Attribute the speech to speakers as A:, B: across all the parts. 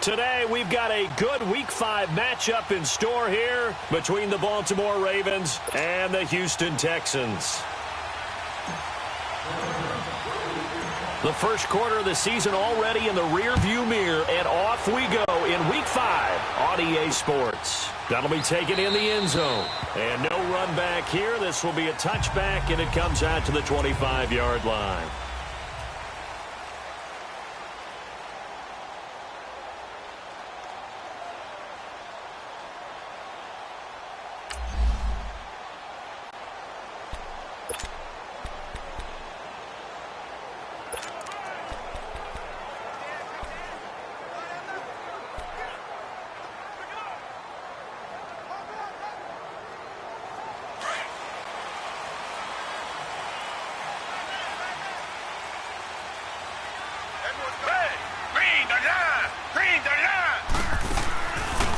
A: Today, we've got a good Week 5 matchup in store here between the Baltimore Ravens and the Houston Texans. The first quarter of the season already in the rearview mirror, and off we go in Week 5 on EA Sports. That'll be taken in the end zone. And no run back here. This will be a touchback, and it comes out to the 25-yard line.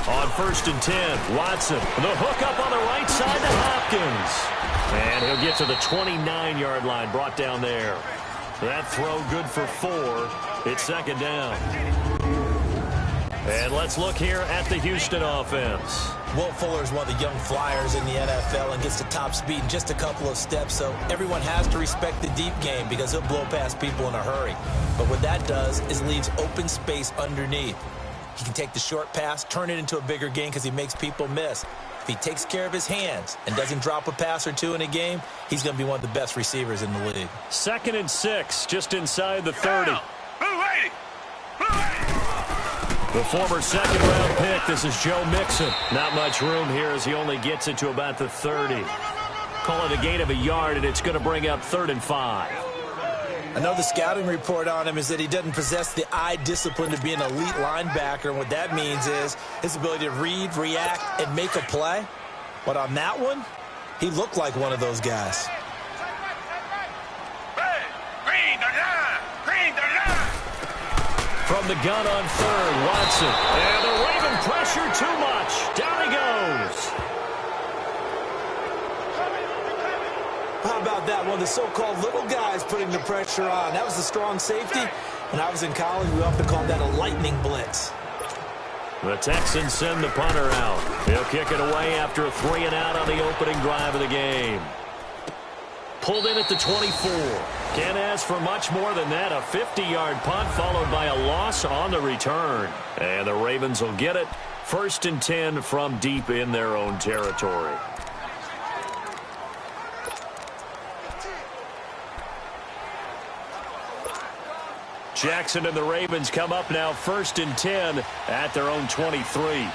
A: On 1st and 10, Watson, the hook up on the right side to Hopkins. And he'll get to the 29-yard line, brought down there. That throw good for 4. It's second down. And let's look here at the Houston offense.
B: Will Fuller is one of the young flyers in the NFL and gets to top speed in just a couple of steps, so everyone has to respect the deep game because he'll blow past people in a hurry. But what that does is leaves open space underneath. He can take the short pass, turn it into a bigger gain because he makes people miss. If he takes care of his hands and doesn't drop a pass or two in a game, he's going to be one of the best receivers in the league.
A: 2nd and 6, just inside the 30. The former second-round pick, this is Joe Mixon. Not much room here as he only gets it to about the 30. Call it a gain of a yard, and it's going to bring up 3rd and 5.
B: Another scouting report on him is that he doesn't possess the eye discipline to be an elite linebacker, and what that means is his ability to read, react, and make a play. But on that one, he looked like one of those guys.
A: From the gun on 3rd, Watson. And the Raven pressure too much. Down he goes.
B: How about that? One of the so-called little guys putting the pressure on. That was the strong safety. When I was in college, we often called that a lightning blitz.
A: The Texans send the punter out. He'll kick it away after a 3-and-out on the opening drive of the game. Pulled in at the 24. Can't ask for much more than that. A 50-yard punt followed by a loss on the return. And the Ravens will get it. 1st and 10 from deep in their own territory. Jackson and the Ravens come up now 1st and 10 at their own 23.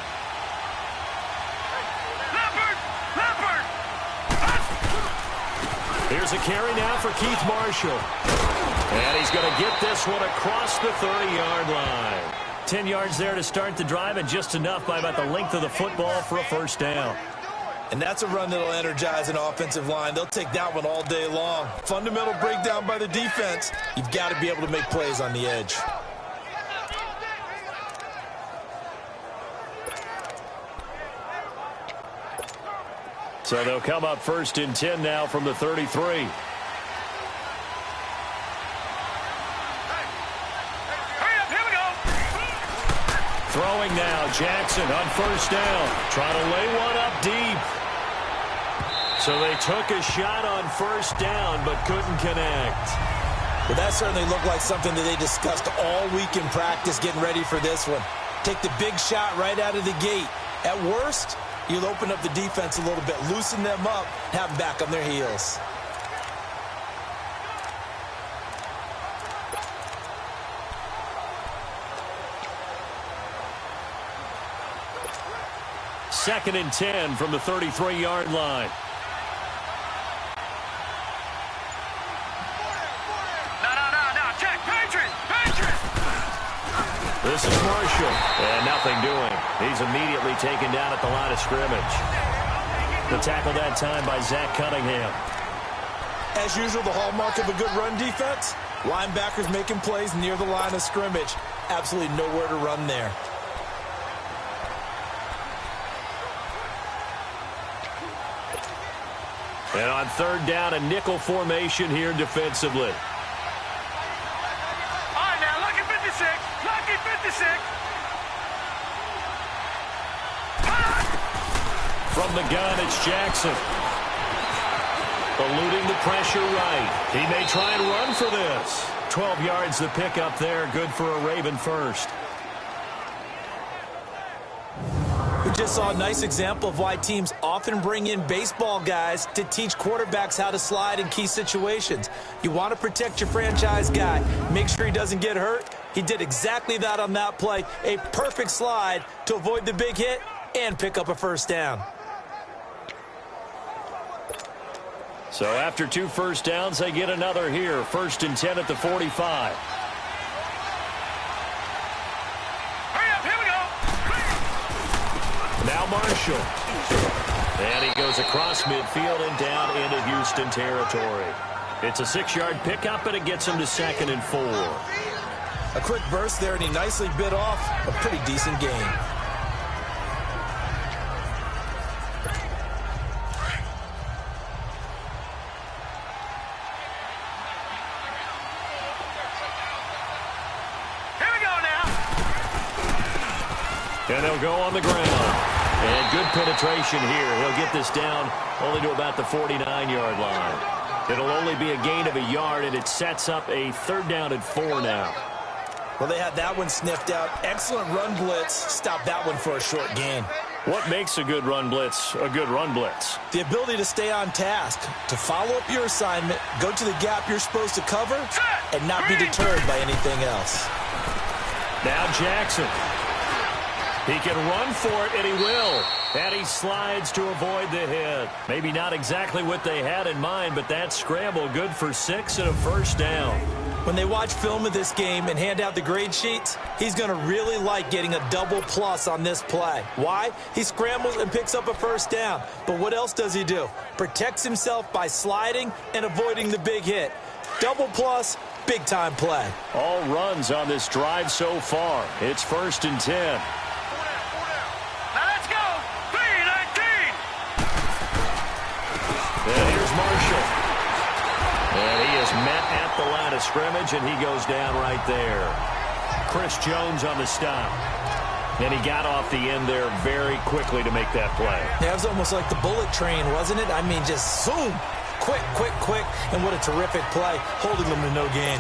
A: Here's a carry now for Keith Marshall. And he's going to get this one across the 30-yard line. 10 yards there to start the drive, and just enough by about the length of the football for a 1st down.
B: And that's a run that'll energize an offensive line. They'll take that one all day long. Fundamental breakdown by the defense. You've got to be able to make plays on the edge.
A: So they'll come up 1st and 10 now from the 33. Throwing now, Jackson on 1st down. Trying to lay one up deep. So they took a shot on 1st down, but couldn't connect.
B: Well, that certainly looked like something that they discussed all week in practice getting ready for this one. Take the big shot right out of the gate. At worst, you'll open up the defense a little bit, loosen them up, have them back on their heels.
A: Second and 10 from the 33-yard line. This is Marshall, and nothing doing. He's immediately taken down at the line of scrimmage. The tackle that time by Zach Cunningham.
B: As usual, the hallmark of a good run defense, linebackers making plays near the line of scrimmage. Absolutely nowhere to run there.
A: And on 3rd down, a nickel formation here defensively. From the gun, it's Jackson. Eluding the pressure right. He may try and run for this. 12 yards the pickup there. Good for a Raven first.
B: We just saw a nice example of why teams often bring in baseball guys to teach quarterbacks how to slide in key situations. You want to protect your franchise guy. Make sure he doesn't get hurt. He did exactly that on that play. A perfect slide to avoid the big hit and pick up a first down.
A: So after 2 first downs, they get another here. 1st and 10 at the 45. Now Marshall. And he goes across midfield and down into Houston territory. It's a 6-yard pickup, and it gets him to 2nd and 4.
B: A quick burst there, and he nicely bit off a pretty decent gain.
C: Here we go now.
A: And they'll go on the ground. And good penetration here. He'll get this down only to about the 49-yard line. It'll only be a gain of a yard, and it sets up a 3rd down and 4 now.
B: Well, they had that one sniffed out. Excellent run blitz. Stop that one for a short gain.
A: What makes a good run blitz a good run blitz?
B: The ability to stay on task, to follow up your assignment, go to the gap you're supposed to cover, and not be deterred by anything else.
A: Now Jackson. He can run for it, and he will. And he slides to avoid the hit. Maybe not exactly what they had in mind, but that scramble good for 6 and a first down.
B: When they watch film of this game and hand out the grade sheets, he's going to really like getting a double plus on this play. Why? He scrambles and picks up a first down. But what else does he do? Protects himself by sliding and avoiding the big hit. Double plus, big-time play.
A: All runs on this drive so far. It's 1st and 10. And here's Marshall. And he is met at the line of scrimmage, and he goes down right there. Chris Jones on the stop. And he got off the end there very quickly to make that play.
B: That was almost like the bullet train, wasn't it? I mean, just zoom. Quick, quick, quick. And what a terrific play, holding them to no gain.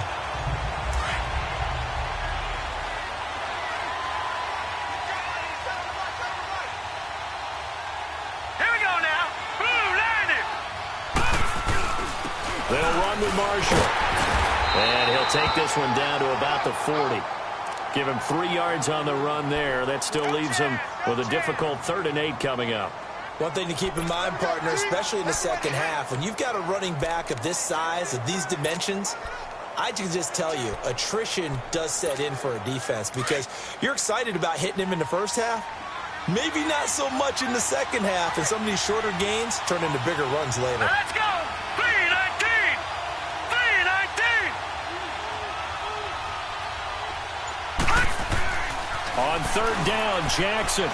A: They'll run with Marshall. And he'll take this one down to about the 40. Give him 3 yards on the run there. That still leaves him with a difficult 3rd and 8 coming up.
B: One thing to keep in mind, partner, especially in the second half, when you've got a running back of this size, of these dimensions, I can just tell you, attrition does set in for a defense because you're excited about hitting him in the first half. Maybe not so much in the second half, and some of these shorter gains turn into bigger runs later.
C: Let's go. 319. 319.
A: On 3rd down, Jackson.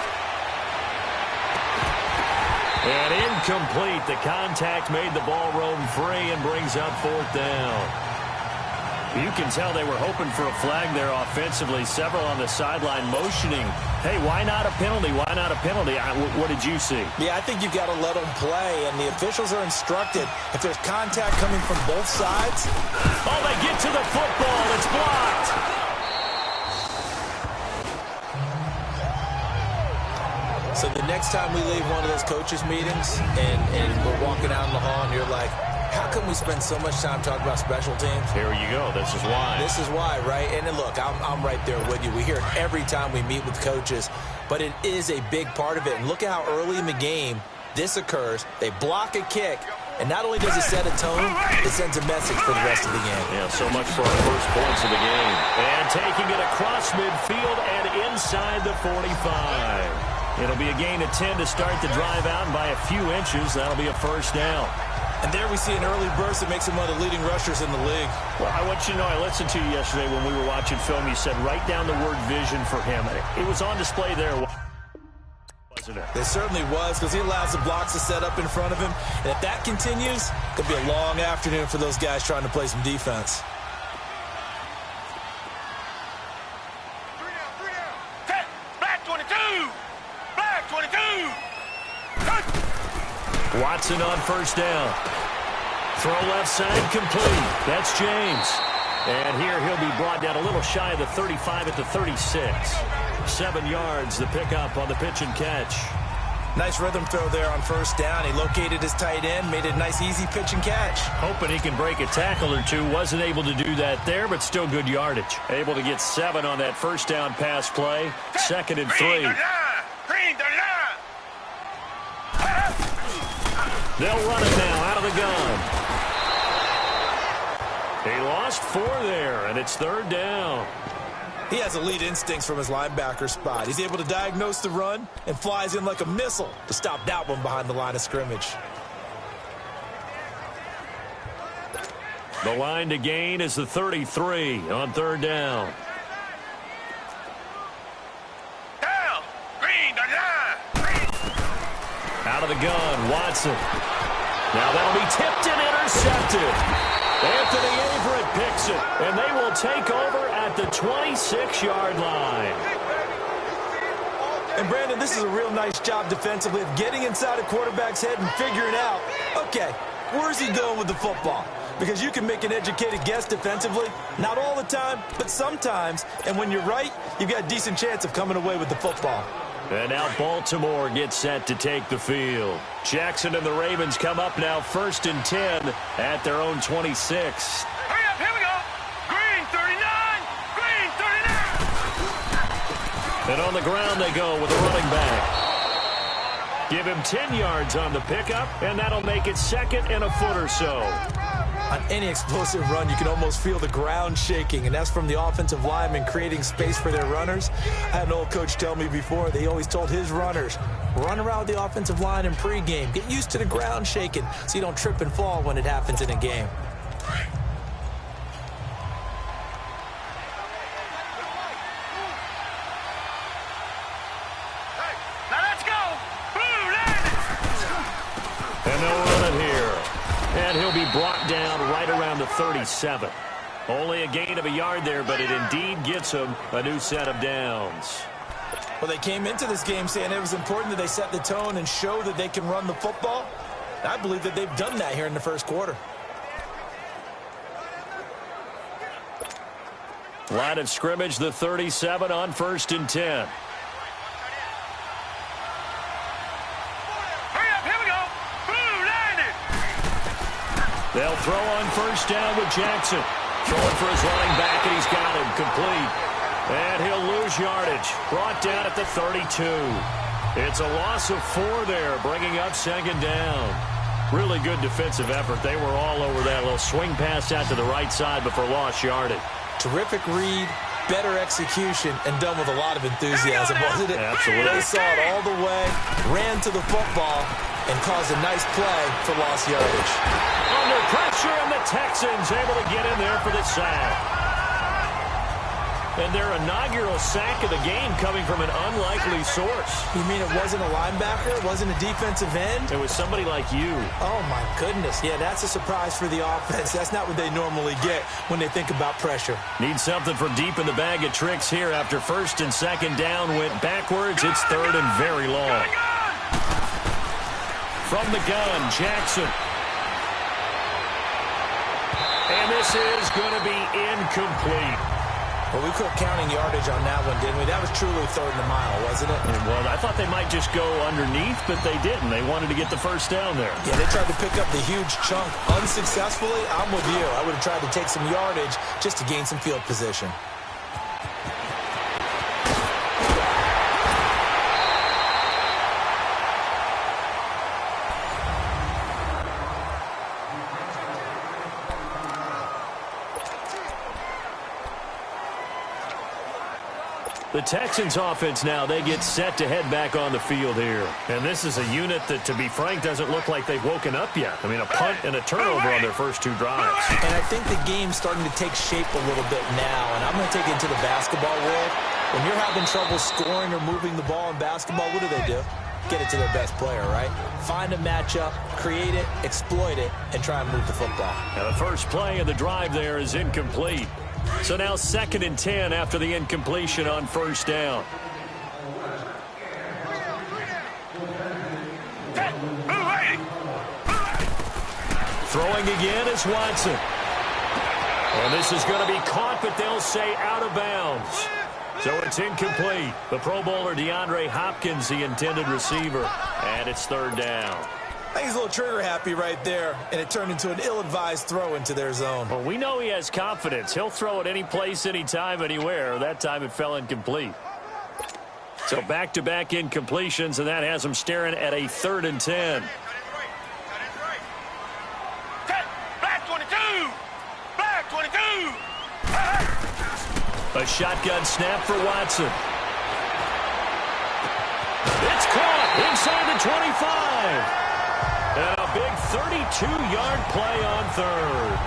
A: And incomplete. The contact made the ball roam free and brings up 4th down. You can tell they were hoping for a flag there offensively. Several on the sideline motioning, hey, why not a penalty? Why not a penalty? What did you see?
B: Yeah, I think you've got to let them play, and the officials are instructed. If there's contact coming from both sides.
A: Oh, they get to the football. It's blocked.
B: So the next time we leave one of those coaches' meetings and we're walking out in the hall and you're like, how come we spend so much time talking about special teams?
A: Here you go. This is why.
B: This is why, right? And then look, I'm right there with you. We hear it every time we meet with coaches, but it is a big part of it. And look at how early in the game this occurs. They block a kick, and not only does it set a tone, it sends a message for the rest of the game.
A: Yeah, so much for our first points of the game. And taking it across midfield and inside the 45. It'll be a gain of 10 to start the drive out, and by a few inches, that'll be a first down.
B: And there we see an early burst that makes him one of the leading rushers in the league.
A: Well, I want you to know, I listened to you yesterday when we were watching film. You said write down the word vision for him. It was on display there, wasn't it?
B: It certainly was, because he allows the blocks to set up in front of him. And if that continues, it'll be a long afternoon for those guys trying to play some defense.
C: 3 down. Black 22. Black 22.
A: Watson on first down. Throw left side complete. That's James. And here he'll be brought down a little shy of the 35 at the 36. 7 yards, the pickup on the pitch and catch.
B: Nice rhythm throw there on first down. He located his tight end, made it a nice, easy pitch and catch.
A: Hoping he can break a tackle or two. Wasn't able to do that there, but still good yardage. Able to get 7 on that first down pass play. 2nd and 3. They'll run it now out of the gun. He lost 4 there, and it's 3rd down.
B: He has elite instincts from his linebacker spot. He's able to diagnose the run and flies in like a missile to stop that one behind the line of scrimmage.
A: The line to gain is the 33 on 3rd down. Out of the gun, Watson. Now that'll be tipped and intercepted. Anthony Averett picks it, and they will take over at the 26-yard line.
B: And, Brandon, this is a real nice job defensively of getting inside a quarterback's head and figuring out, okay, where's he going with the football? Because you can make an educated guess defensively, not all the time, but sometimes. And when you're right, you've got a decent chance of coming away with the football.
A: And now Baltimore gets set to take the field. Jackson and the Ravens come up now 1st and 10 at their own 26.
C: Hurry up, here we go. Green 39, green 39.
A: And on the ground they go with a running back. Give him 10 yards on the pickup, and that'll make it 2nd and a foot or so.
B: On any explosive run, you can almost feel the ground shaking, and that's from the offensive linemen creating space for their runners. I had an old coach tell me before, they always told his runners, run around the offensive line in pregame. Get used to the ground shaking so you don't trip and fall when it happens in a game.
C: Now let's go. Blue landed.
A: And they'll run it here. And he'll be brought down right around the 37. Only a gain of a yard there, but it indeed gets him a new set of downs.
B: Well, they came into this game saying it was important that they set the tone and show that they can run the football. I believe that they've done that here in the first quarter.
A: Line of scrimmage, the 37 on 1st and 10.
C: Hurry up, here we go. Blue landed.
A: They'll throw on first down with Jackson. Throwing for his running back, and he's got him complete. And he'll lose yardage. Brought down at the 32. It's a loss of 4 there, bringing up 2nd down. Really good defensive effort. They were all over that little swing pass out to the right side before lost yardage.
B: Terrific read, better execution, and done with a lot of enthusiasm, wasn't it?
A: Absolutely.
B: They saw it all the way, ran to the football, and caused a nice play for lost yardage.
A: Under pressure, and the Texans able to get in there for the sack. And their inaugural sack of the game coming from an unlikely source.
B: You mean it wasn't a linebacker? It wasn't a defensive end?
A: It was somebody like you.
B: Oh, my goodness. Yeah, that's a surprise for the offense. That's not what they normally get when they think about pressure.
A: Need something from deep in the bag of tricks here after 1st and 2nd down went backwards. It's 3rd and very long. From the gun, Jackson. And this is going to be incomplete.
B: Well, we quit counting yardage on that one, didn't we? That was truly 3rd and a mile, wasn't it?
A: Well, I thought they might just go underneath, but they didn't. They wanted to get the first down there.
B: Yeah, they tried to pick up the huge chunk unsuccessfully. I'm with you. I would have tried to take some yardage just to gain some field position.
A: The Texans offense now, they get set to head back on the field here. And this is a unit that, to be frank, doesn't look like they've woken up yet. I mean, a punt and a turnover on their first 2 drives.
B: And I think the game's starting to take shape a little bit now. And I'm going to take it into the basketball world. When you're having trouble scoring or moving the ball in basketball, what do? Get it to their best player, right? Find a matchup, create it, exploit it, and try and move the football.
A: Now, the first play of the drive there is incomplete. So now 2nd and 10 after the incompletion on first down.
C: Blue waiting.
A: Throwing again is Watson. And this is going to be caught, but they'll say out of bounds. So it's incomplete. The Pro Bowler DeAndre Hopkins, the intended receiver. And it's third down.
B: I think he's a little trigger happy right there, and it turned into an ill-advised throw into their zone.
A: Well, we know he has confidence. He'll throw it any place, anytime, anywhere. That time it fell incomplete. So back-to-back incompletions, and that has him staring at a 3rd and 10.
C: Black 22! Black 22!
A: A shotgun snap for Watson. It's caught inside the 25. And a big 32-yard play on 3rd.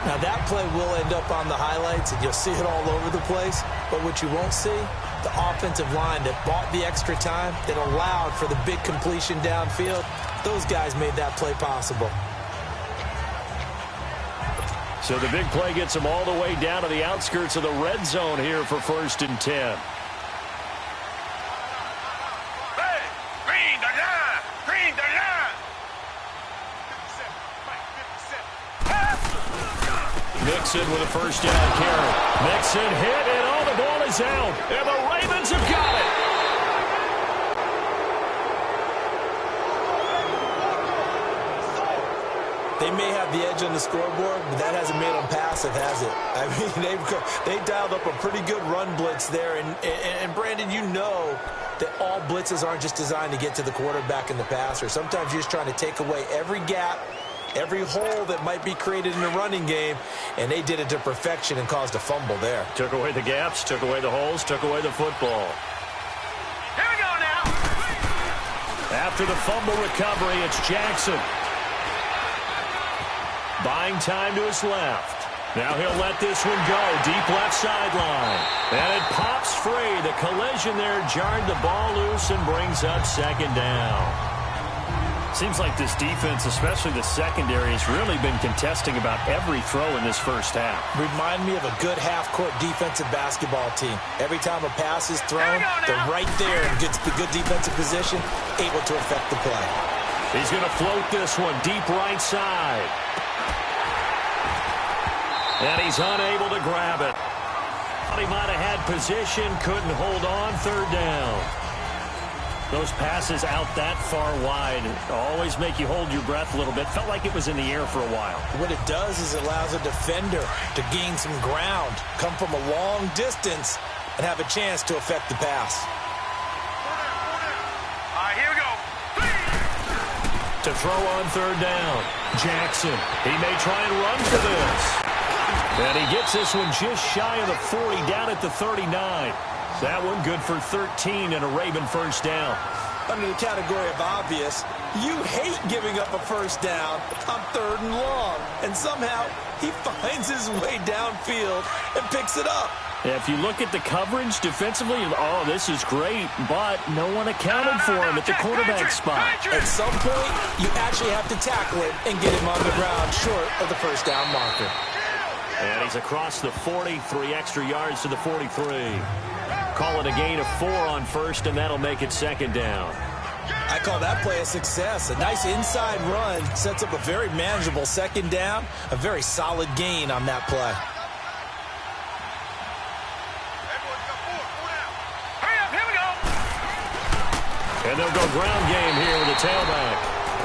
B: Now, that play will end up on the highlights, and you'll see it all over the place. But what you won't see, the offensive line that bought the extra time, that allowed for the big completion downfield, those guys made that play possible.
A: So the big play gets them all the way down to the outskirts of the red zone here for 1st and 10. Mixon with a first down carry. Mixon hit, and all the ball is out. And the Ravens have got it.
B: They may have the edge on the scoreboard, but that hasn't made them passive, has it? I mean, they dialed up a pretty good run blitz there. And Brandon, you know that all blitzes aren't just designed to get to the quarterback and the passer. Sometimes you're just trying to take away every gap, every hole that might be created in the running game, and they did it to perfection and caused a fumble there.
A: Took away the gaps, took away the holes, took away the football.
C: Here we go now.
A: After the fumble recovery, it's Jackson. Buying time to his left. Now he'll let this one go. Deep left sideline. And it pops free. The collision there jarred the ball loose and brings up 2nd down. Seems like this defense, especially the secondary, has really been contesting about every throw in this first half.
B: Remind me of a good half-court defensive basketball team. Every time a pass is thrown, they're right there in good defensive position, able to affect the play.
A: He's going to float this one deep right side. And he's unable to grab it. He might have had position, couldn't hold on, 3rd down. Those passes out that far wide always make you hold your breath a little bit. Felt like it was in the air for a while.
B: What it does is it allows a defender to gain some ground, come from a long distance, and have a chance to affect the pass.
C: All right, here we go.
A: To throw on 3rd down, Jackson. He may try and run for this. And he gets this one just shy of the 40, down at the 39. That one good for 13 and a Raven first down.
B: Under the category of obvious, you hate giving up a first down on 3rd and long. And somehow he finds his way downfield and picks it up.
A: Yeah, if you look at the coverage defensively, oh, this is great, but no one accounted for him at the quarterback spot.
B: At some point, you actually have to tackle him and get him on the ground short of the first down marker.
A: And he's across the 40, 3 extra yards to the 43. Call it a gain of 4 on 1st, and that'll make it 2nd down.
B: I call that play a success. A nice inside run sets up a very manageable 2nd down. A very solid gain on that play.
C: Hurry up, here we go.
A: And they'll go ground game here with the tailback.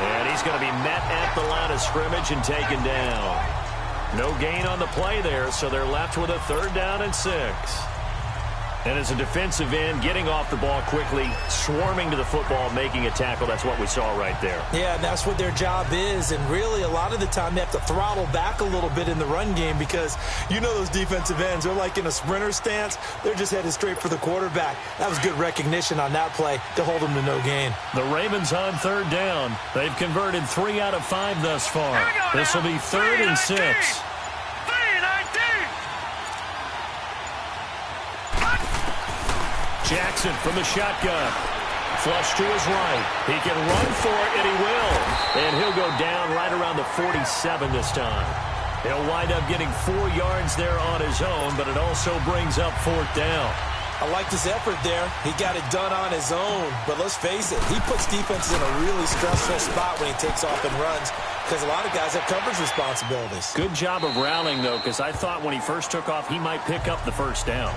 A: And he's going to be met at the line of scrimmage and taken down. No gain on the play there, so they're left with a 3rd down and 6. And as a defensive end, getting off the ball quickly, swarming to the football, making a tackle, that's what we saw right there.
B: Yeah, that's what their job is. And really, a lot of the time, they have to throttle back a little bit in the run game because you know those defensive ends, they're like in a sprinter stance. They're just headed straight for the quarterback. That was good recognition on that play to hold them to no gain.
A: The Ravens on 3rd down. They've converted 3 out of 5 thus far. This will be 3rd and 6. Jackson from the shotgun. Flush to his right. He can run for it, and he will. And he'll go down right around the 47 this time. He'll wind up getting 4 yards there on his own, but it also brings up 4th down.
B: I liked his effort there. He got it done on his own. But let's face it, he puts defenses in a really stressful spot when he takes off and runs because a lot of guys have coverage responsibilities.
A: Good job of rallying, though, because I thought when he first took off, he might pick up the first down.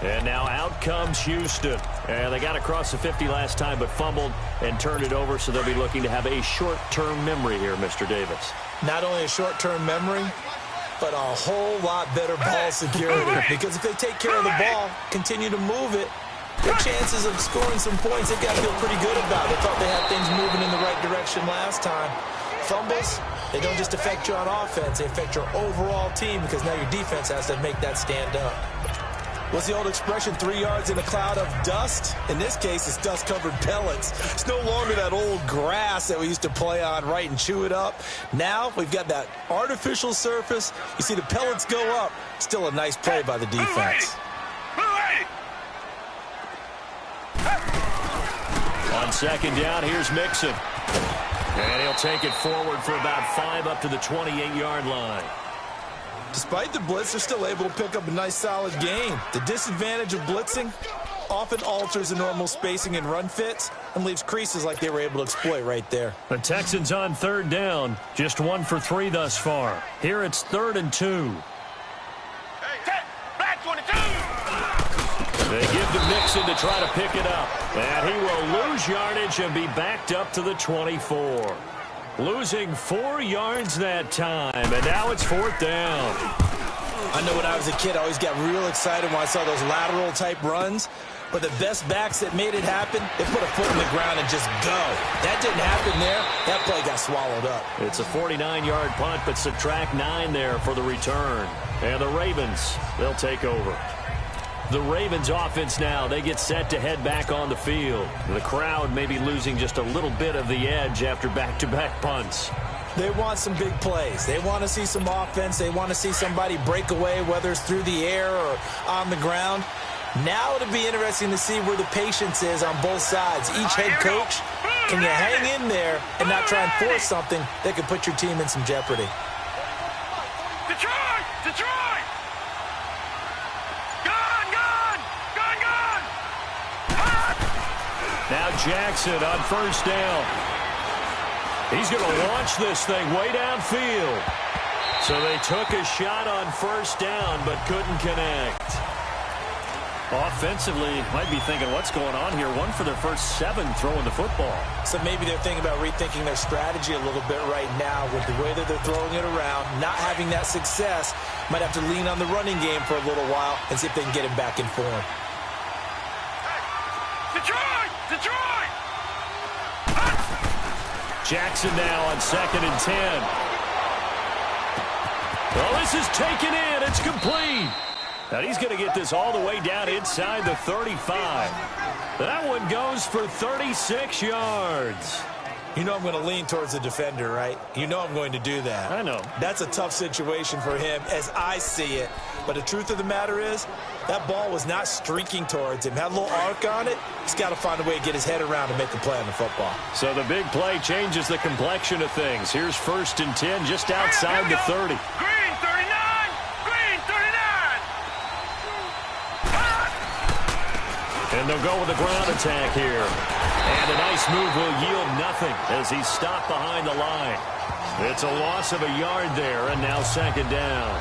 A: And now out comes Houston. And they got across the 50 last time but fumbled and turned it over, so they'll be looking to have a short-term memory here, Mr. Davis.
B: Not only a short-term memory, but a whole lot better ball security. Because if they take care of the ball, continue to move it, their chances of scoring some points, they've got to feel pretty good about. They thought they had things moving in the right direction last time. Fumbles, they don't just affect you on offense, they affect your overall team because now your defense has to make that stand up. What's the old expression, 3 yards in a cloud of dust? In this case, it's dust-covered pellets. It's no longer that old grass that we used to play on, right, and chew it up. Now we've got that artificial surface. You see the pellets go up. Still a nice play by the defense.
A: On second down, here's Mixon. And he'll take it forward for about 5 up to the 28-yard line.
B: Despite the blitz, they're still able to pick up a nice, solid gain. The disadvantage of blitzing often alters the normal spacing and run fits and leaves creases like they were able to exploit right there.
A: The Texans on third down, just 1 for 3 thus far. Here it's 3rd and 2.
C: Black 22.
A: They give to Mixon to try to pick it up. And he will lose yardage and be backed up to the 24. Losing 4 yards that time, and now it's 4th down.
B: I know when I was a kid, I always got real excited when I saw those lateral-type runs. But the best backs that made it happen, they put a foot in the ground and just go. That didn't happen there. That play got swallowed up.
A: It's a 49-yard punt, but subtract 9 there for the return. And the Ravens, they'll take over. The Ravens offense now, they get set to head back on the field. The crowd may be losing just a little bit of the edge after back-to-back punts.
B: They want some big plays. They want to see some offense. They want to see somebody break away, whether it's through the air or on the ground. Now it'll be interesting to see where the patience is on both sides. Each head coach, can you hang in there and not try and force something that could put your team in some jeopardy?
C: Detroit! Detroit!
A: Now Jackson on first down. He's going to launch this thing way downfield. So they took a shot on first down but couldn't connect. Offensively, might be thinking, what's going on here? 1 for their first 7 throwing the football.
B: So maybe they're thinking about rethinking their strategy a little bit right now with the way that they're throwing it around, not having that success. Might have to lean on the running game for a little while and see if they can get him back in form.
C: Detroit! Detroit!
A: Jackson now on 2nd and 10. Well, this is taken in. It's complete. And he's going to get this all the way down inside the 35. That one goes for 36 yards.
B: You know I'm going to lean towards the defender, right? You know I'm going to do that.
A: I know.
B: That's a tough situation for him as I see it. But the truth of the matter is, that ball was not streaking towards him. Had a little arc on it. He's got to find a way to get his head around and make a play on the football.
A: So the big play changes the complexion of things. Here's 1st and 10 just outside the 30.
C: Green 39! Green 39!
A: And they'll go with a ground attack here. And a nice move will yield nothing as he's stopped behind the line. It's a loss of a yard there, and now 2nd down.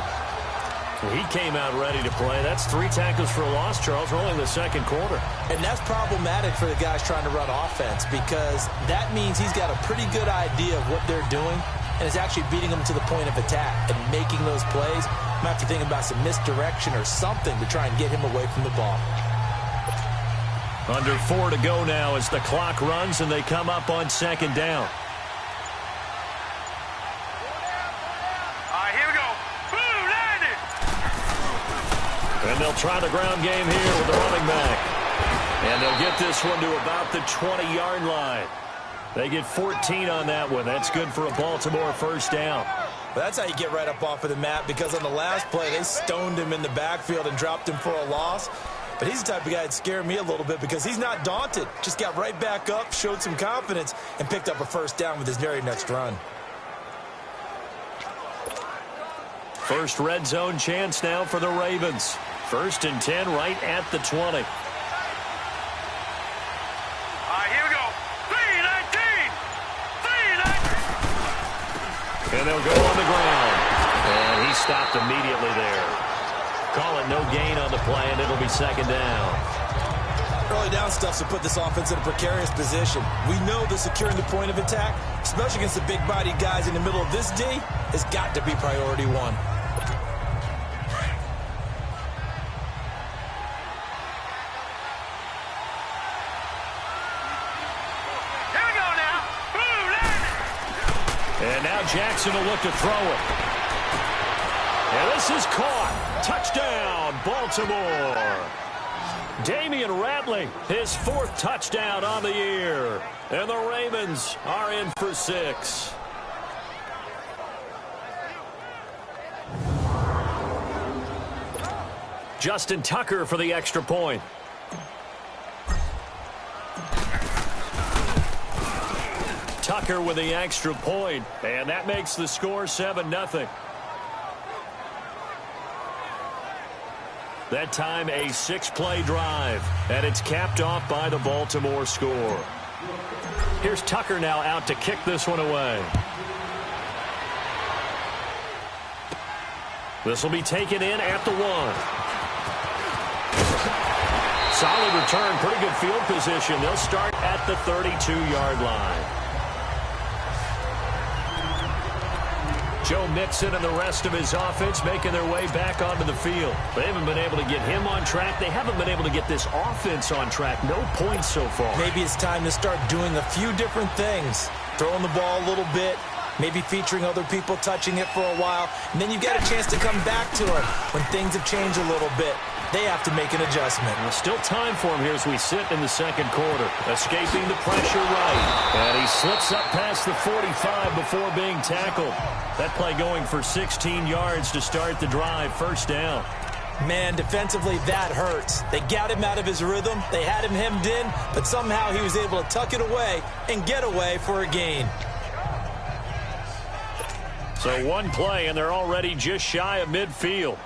A: He came out ready to play. That's 3 tackles for a loss, Charles. We're only in the 2nd quarter.
B: And that's problematic for the guys trying to run offense because that means he's got a pretty good idea of what they're doing and is actually beating them to the point of attack and making those plays. Might have to think about some misdirection or something to try and get him away from the ball.
A: Under 4 to go now as the clock runs and they come up on 2nd down. And they'll try the ground game here with the running back. And they'll get this one to about the 20-yard line. They get 14 on that one. That's good for a Baltimore first down.
B: Well, that's how you get right up off of the mat because on the last play, they stoned him in the backfield and dropped him for a loss. But he's the type of guy that scared me a little bit because he's not daunted. Just got right back up, showed some confidence, and picked up a first down with his very next run.
A: First red zone chance now for the Ravens. 1st and 10 right at the 20.
C: All right, here we go. 3-19. 3-19.
A: And they'll go on the ground. And he stopped immediately there. Call it no gain on the play, and it'll be 2nd down.
B: Early down stuff to put this offense in a precarious position. We know that securing the point of attack, especially against the big-bodied guys in the middle of this D, has got to be priority one.
C: Here we go now.
A: And now Jackson will look to throw it. And this is caught. Touchdown, Baltimore. Damian Ratley, his 4th touchdown on the year. And the Ravens are in for 6. Justin Tucker for the extra point. Tucker with the extra point, and that makes the score 7-0. That time a 6-play drive, and it's capped off by the Baltimore score. Here's Tucker now out to kick this one away. This will be taken in at the 1. Solid return, pretty good field position. They'll start at the 32-yard line. Joe Mixon and the rest of his offense making their way back onto the field. They haven't been able to get him on track. They haven't been able to get this offense on track. No points so far.
B: Maybe it's time to start doing a few different things. Throwing the ball a little bit, maybe featuring other people touching it for a while, and then you get a chance to come back to it when things have changed a little bit. They have to make an adjustment.
A: There's still time for him here as we sit in the 2nd quarter. Escaping the pressure right. And he slips up past the 45 before being tackled. That play going for 16 yards to start the drive. 1st down.
B: Man, defensively, that hurts. They got him out of his rhythm. They had him hemmed in, but somehow he was able to tuck it away and get away for a gain.
A: So 1 play, and they're already just shy of midfield.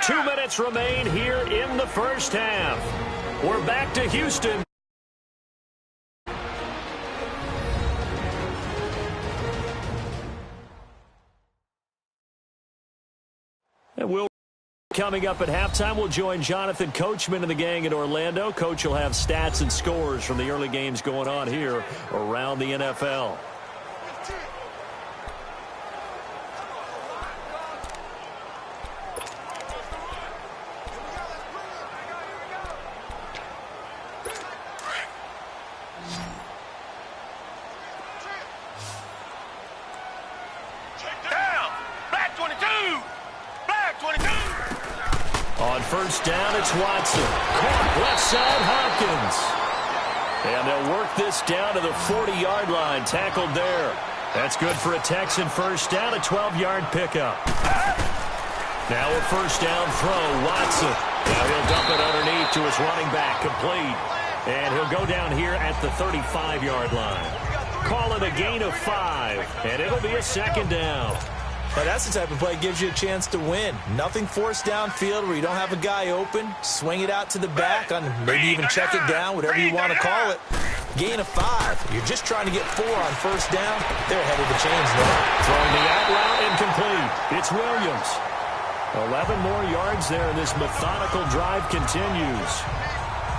A: 2 minutes remain here in the 1st half. We're back to Houston. And we'll coming up at halftime. We'll join Jonathan Coachman and the gang in Orlando. Coach will have stats and scores from the early games going on here around the NFL. On 1st down, it's Watson. Caught left side, Hopkins. And they'll work this down to the 40-yard line. Tackled there. That's good for a Texan 1st down, a 12-yard pickup. Now a 1st down throw, Watson. Now he'll dump it underneath to his running back, complete. And he'll go down here at the 35-yard line. Call it a gain of 5, and it'll be a 2nd down.
B: But that's the type of play that gives you a chance to win. Nothing forced downfield where you don't have a guy open. Swing it out to the back, on maybe even check it down, whatever you want to call it. Gain of 5. You're just trying to get 4 on 1st down. They're ahead of the chains now.
A: Throwing the out route incomplete. It's Williams. 11 more yards there, and this methodical drive continues.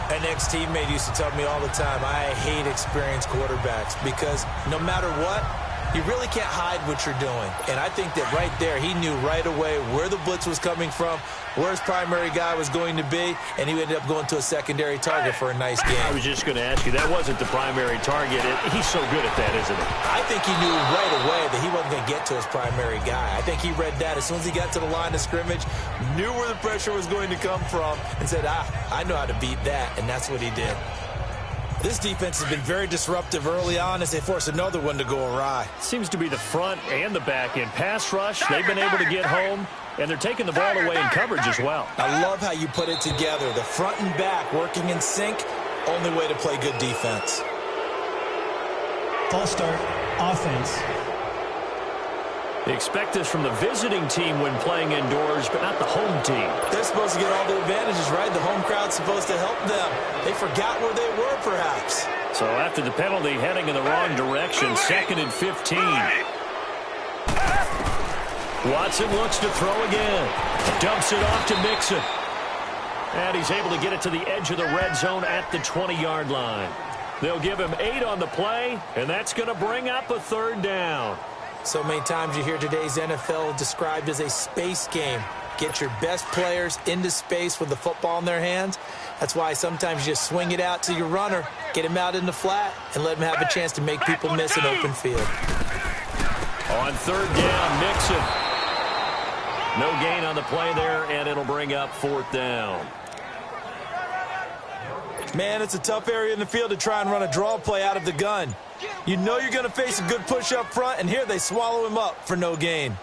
B: An ex-teammate used to tell me all the time, I hate experienced quarterbacks because no matter what, you really can't hide what you're doing. And I think that right there, he knew right away where the blitz was coming from, where his primary guy was going to be, and he ended up going to a secondary target for a nice game.
A: I was just going to ask you, that wasn't the primary target. He's so good at that, isn't he?
B: I think he knew right away that he wasn't going to get to his primary guy. I think he read that as soon as he got to the line of scrimmage, knew where the pressure was going to come from, and said, I know how to beat that, and that's what he did. This defense has been very disruptive early on as they force another one to go awry.
A: Seems to be the front and the back end. Pass rush, they've been able to get home, and they're taking the ball away in coverage as well.
B: I love how you put it together. The front and back working in sync, only way to play good defense.
D: False start, offense.
A: Expect this from the visiting team when playing indoors, but not the home team.
B: They're supposed to get all the advantages, right? The home crowd's supposed to help them. They forgot where they were, perhaps.
A: So after the penalty, heading in the wrong direction, 2nd and 15. Watson looks to throw again. Dumps it off to Mixon. And he's able to get it to the edge of the red zone at the 20-yard line. They'll give him 8 on the play, and that's going to bring up a 3rd down.
B: So many times you hear today's NFL described as a space game. Get your best players into space with the football in their hands. That's why sometimes you just swing it out to your runner, get him out in the flat, and let him have a chance to make people miss an open field.
A: On 3rd down, Mixon. No gain on the play there, and it'll bring up 4th down.
B: Man, it's a tough area in the field to try and run a draw play out of the gun. You know you're going to face a good push up front, and here they swallow him up for no gain.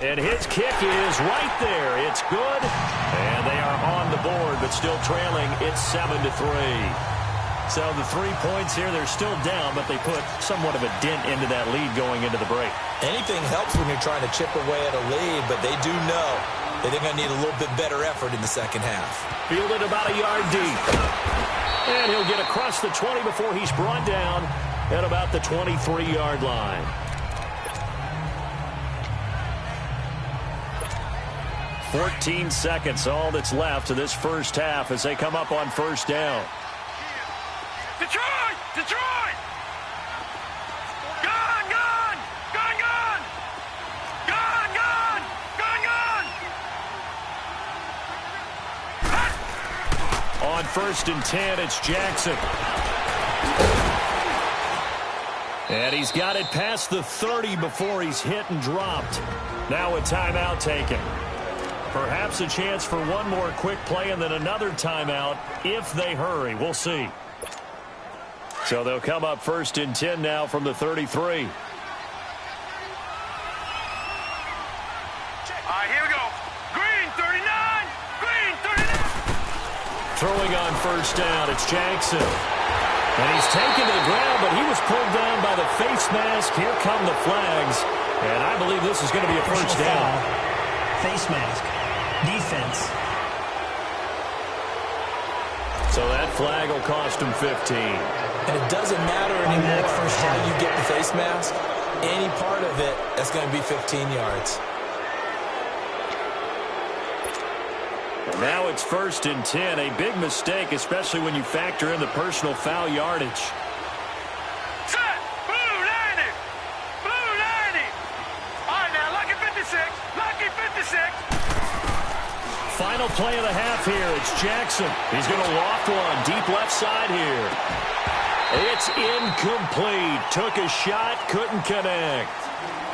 A: And his kick is right there. It's good. And they are on the board, but still trailing. It's 7-3. So the 3 points here, they're still down, but they put somewhat of a dent into that lead going into the break.
B: Anything helps when you're trying to chip away at a lead, but they do know that they're going to need a little bit better effort in the second half.
A: Fielded about a yard deep. And he'll get across the 20 before he's brought down at about the 23-yard line. "14 seconds, all that's left of this first half as they come up on 1st down.
C: Detroit! Detroit! Gone! Gone! Gone! Gone! Gone! Gone! Gone! Gone!
A: On 1st and 10, it's Jackson. And he's got it past the 30 before he's hit and dropped. Now a timeout taken. Perhaps a chance for one more quick play and then another timeout if they hurry. We'll see. So they'll come up 1st and 10 now from the 33.
C: All right, here we go. Green, 39. Green, 39.
A: Throwing on 1st down, it's Jackson. And he's taken to the ground, but he was pulled down by the face mask. Here come the flags. And I believe this is going to be a 1st down.
D: Face mask. Defense.
A: So that flag will cost him 15.
B: And it doesn't matter anymore how you get the face mask. Any part of it, that's going to be 15 yards.
A: And now it's 1st and 10. A big mistake, especially when you factor in the personal foul yardage.
C: Set. Blue 90. Blue 90. All right, now, lucky 56. Lucky 56.
A: Final play of the half here. It's Jackson. He's going to loft one. Deep left side here. It's incomplete. Took a shot, couldn't connect.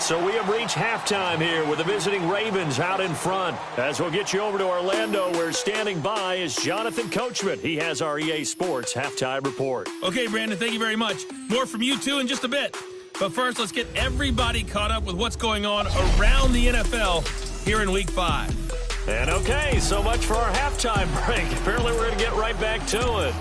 A: So we have reached halftime here with the visiting Ravens out in front. As we'll get you over to Orlando, where standing by is Jonathan Coachman. He has our EA Sports halftime report.
E: Okay, Brandon, thank you very much. More from you two in just a bit. But first, let's get everybody caught up with what's going on around the NFL here in Week 5.
A: And okay, so much for our halftime break. Apparently we're going to get right back to it.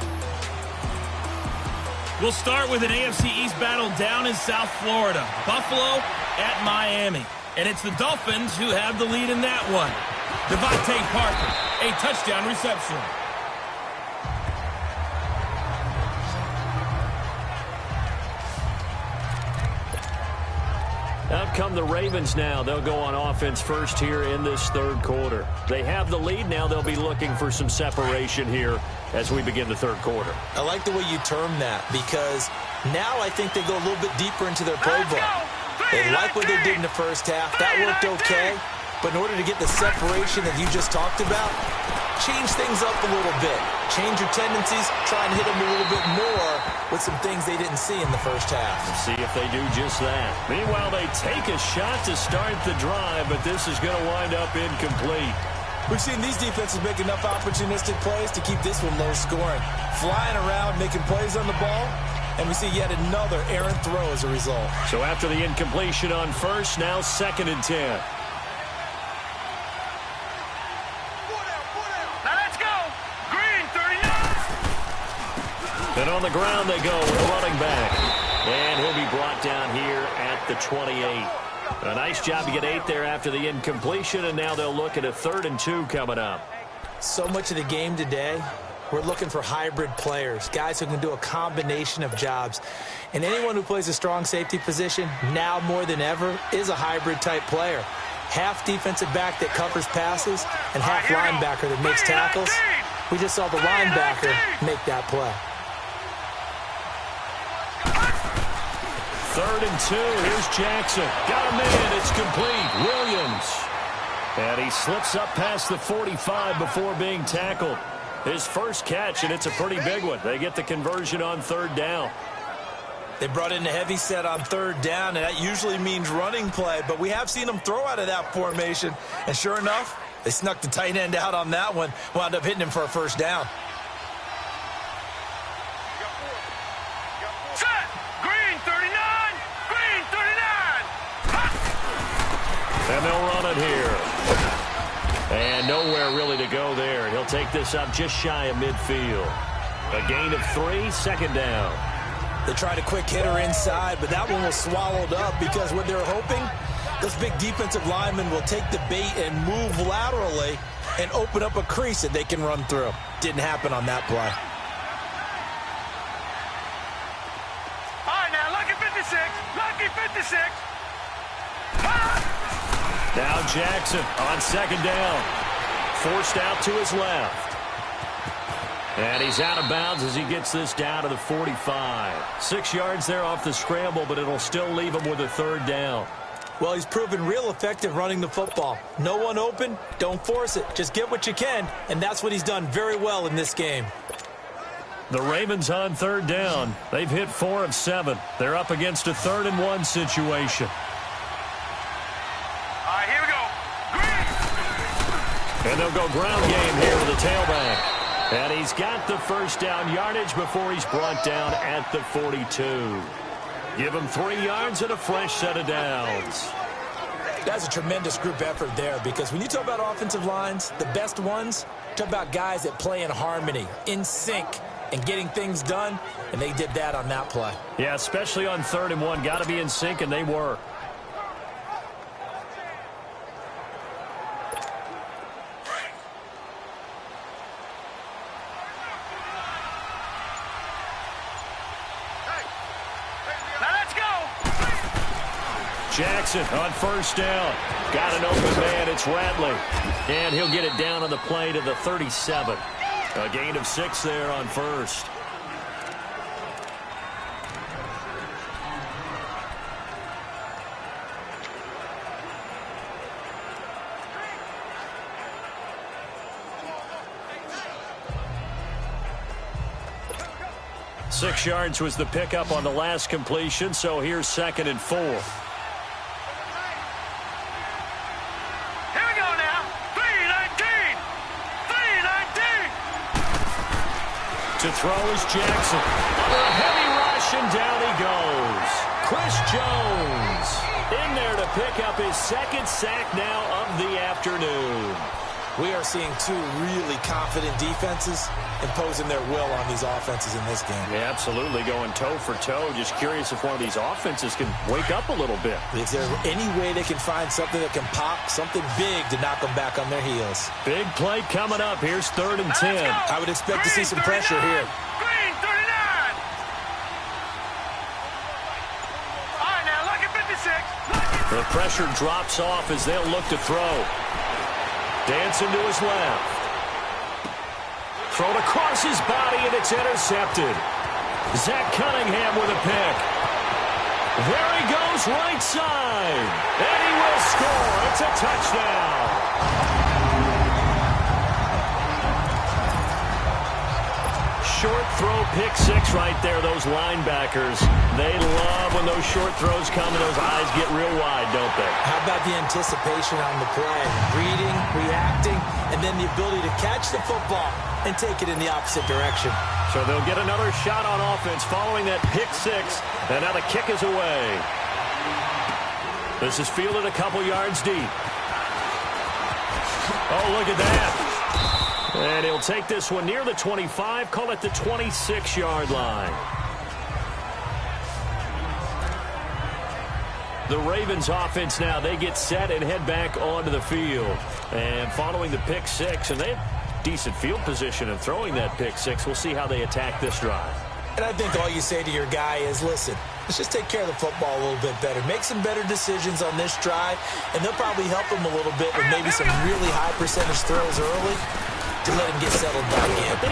E: We'll start with an AFC East battle down in South Florida. Buffalo at Miami. And it's the Dolphins who have the lead in that one. Devontae Parker, a touchdown reception.
A: Out come the Ravens now. They'll go on offense first here in this third quarter. They have the lead now. They'll be looking for some separation here as we begin the third quarter.
B: I like the way you term that, because now I think they go a little bit deeper into their playbook. They like what they did in the first half. That worked okay. But in order to get the separation that you just talked about, change things up a little bit. Change your tendencies. Try and hit them a little bit more with some things they didn't see in the first half.
A: See if they do just that. Meanwhile, they take a shot to start the drive, but this is going to wind up incomplete.
B: We've seen these defenses make enough opportunistic plays to keep this one low scoring. Flying around, making plays on the ball, and we see yet another errant throw as a result.
A: So after the incompletion on first, now 2nd and 10. And on the ground they go with a running back. And he'll be brought down here at the 28. A nice job to get 8 there after the incompletion, and now they'll look at a 3rd and 2 coming up.
B: So much of the game today, we're looking for hybrid players, guys who can do a combination of jobs. And anyone who plays a strong safety position, now more than ever, is a hybrid-type player. Half defensive back that covers passes and half linebacker that makes tackles. We just saw the linebacker make that play.
A: 3rd and 2. Here's Jackson. Got a man. It's complete. Williams. And he slips up past the 45 before being tackled. His first catch, and it's a pretty big one. They get the conversion on 3rd down.
B: They brought in the heavy set on 3rd down, and that usually means running play, but we have seen them throw out of that formation. And sure enough, they snuck the tight end out on that one, wound up hitting him for a 1st down.
C: Set. Green 39. Green 39.
A: And they'll run it here. And nowhere really to go there. He'll take this up just shy of midfield. A gain of 3, 2nd down.
B: They tried a quick hitter inside, but that one was swallowed up because what they're hoping, those big defensive linemen will take the bait and move laterally and open up a crease that they can run through. Didn't happen on that play.
C: All right, now, lucky 56. Lucky 56.
A: Now Jackson on 2nd down. Forced out to his left. And he's out of bounds as he gets this down to the 45. 6 yards there off the scramble, but it'll still leave him with a 3rd down.
B: Well, he's proven real effective running the football. No one open, don't force it. Just get what you can, and that's what he's done very well in this game.
A: The Ravens on 3rd down. They've hit 4 of 7. They're up against a 3rd and 1 situation.
C: All right, here we go. Green.
A: And they'll go ground game here with the tailback. And he's got the 1st down yardage before he's brought down at the 42. Give him 3 yards and a fresh set of downs.
B: That's a tremendous group effort there because when you talk about offensive lines, the best ones, talk about guys that play in harmony, in sync, and getting things done, and they did that on that play.
A: Yeah, especially on 3rd and 1. Got to be in sync, and they were. Jackson on 1st down. Got an open man. It's Ratley. And he'll get it down on the play to the 37. A gain of 6 there on 1st. Six yards was the pickup on the last completion, so here's 2nd and 4. To throw is Jackson. Under a heavy rush, and down he goes. Chris Jones in there to pick up his 2nd sack now of the afternoon.
B: We are seeing 2 really confident defenses imposing their will on these offenses in this game.
A: Yeah, absolutely, going toe for toe. Just curious if one of these offenses can wake up a little bit.
B: Is there any way they can find something that can pop, something big to knock them back on their heels?
A: Big play coming up. Here's 3rd and 10.
B: I would expect to see some pressure here.
C: Green 39. All right, now, lucky 56.
A: The pressure drops off as they'll look to throw. Dancing to his left. Thrown across his body, and it's intercepted. Zach Cunningham with a pick. There he goes, right side. And he will score. It's a touchdown. Short throw, pick 6 right there. Those linebackers, they love when those short throws come and those eyes get real wide, don't they?
B: How about the anticipation on the play? Reading, reacting, and then the ability to catch the football and take it in the opposite direction.
A: So they'll get another shot on offense following that pick 6, and now the kick is away. This is fielded a couple yards deep. Oh, look at that. And he'll take this one near the 25, call it the 26-yard line. The Ravens offense now, they get set and head back onto the field. And following the pick six, and they have decent field position in throwing that pick six. We'll see how they attack this drive.
B: And I think all you say to your guy is, listen, let's just take care of the football a little bit better. Make some better decisions on this drive, and they'll probably help him a little bit with maybe some really high percentage throws early to let him get settled back in.
A: They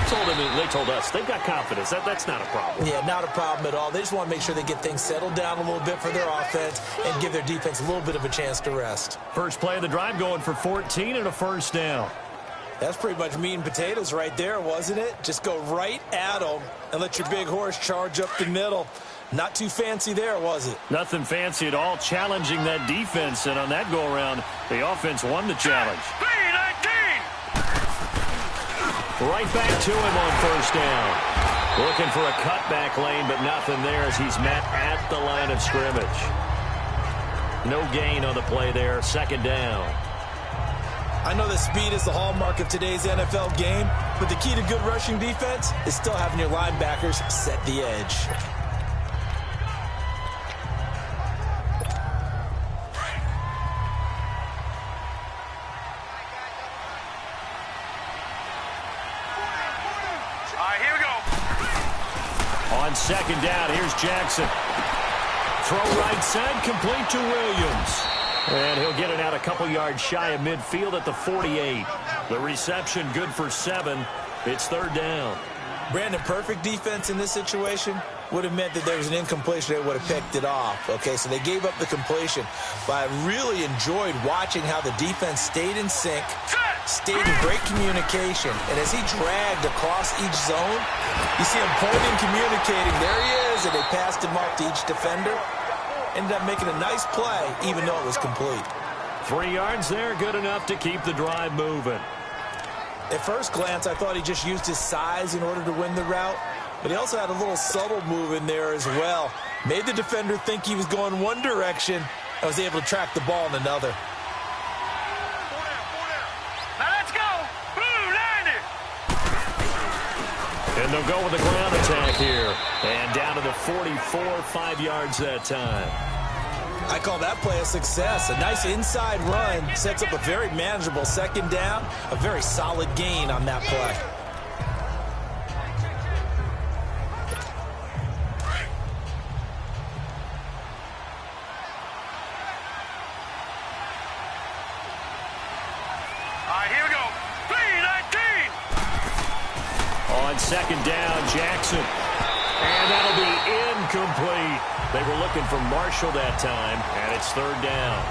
A: told us they've got confidence. That's not a problem.
B: Yeah, not a problem at all. They just want to make sure they get things settled down a little bit for their offense and give their defense a little bit of a chance to rest.
A: First play of the drive going for 14 and a first down.
B: That's pretty much meat and potatoes right there, wasn't it? Just go right at them and let your big horse charge up the middle. Not too fancy there, was it?
A: Nothing fancy at all, challenging that defense. And on that go-around, the offense won the challenge. Right back to him on first down. Looking for a cutback lane, but nothing there as he's met at the line of scrimmage. No gain on the play there, second down.
B: I know that speed is the hallmark of today's NFL game, but the key to good rushing defense is still having your linebackers set the edge.
C: All right, here we go.
A: On second down, here's Jackson. Throw right side, complete to Williams. And he'll get it out a couple yards shy of midfield at the 48. The reception good for 7. It's third down.
B: Brandon, perfect defense in this situation would have meant that there was an incompletion that would have picked it off. Okay, so they gave up the completion. But I really enjoyed watching how the defense stayed in sync, stayed in great communication. And as he dragged across each zone, you see him pointing, communicating. There he is, and they passed him off to each defender. Ended up making a nice play, even though it was complete.
A: 3 yards there, good enough to keep the drive moving.
B: At first glance, I thought he just used his size in order to win the route, but he also had a little subtle move in there as well. Made the defender think he was going one direction and was able to track the ball in another.
C: Now let's go. Blue 90.
A: And they'll go with the ground attack here. And down to the 44, 5 yards that time.
B: I call that play a success. A nice inside run sets up a very manageable second down. A very solid gain on that play.
C: All right, here we go. 319.
A: On second down, Jackson. And that'll be incomplete. They were looking for Marshall that time, and it's third down.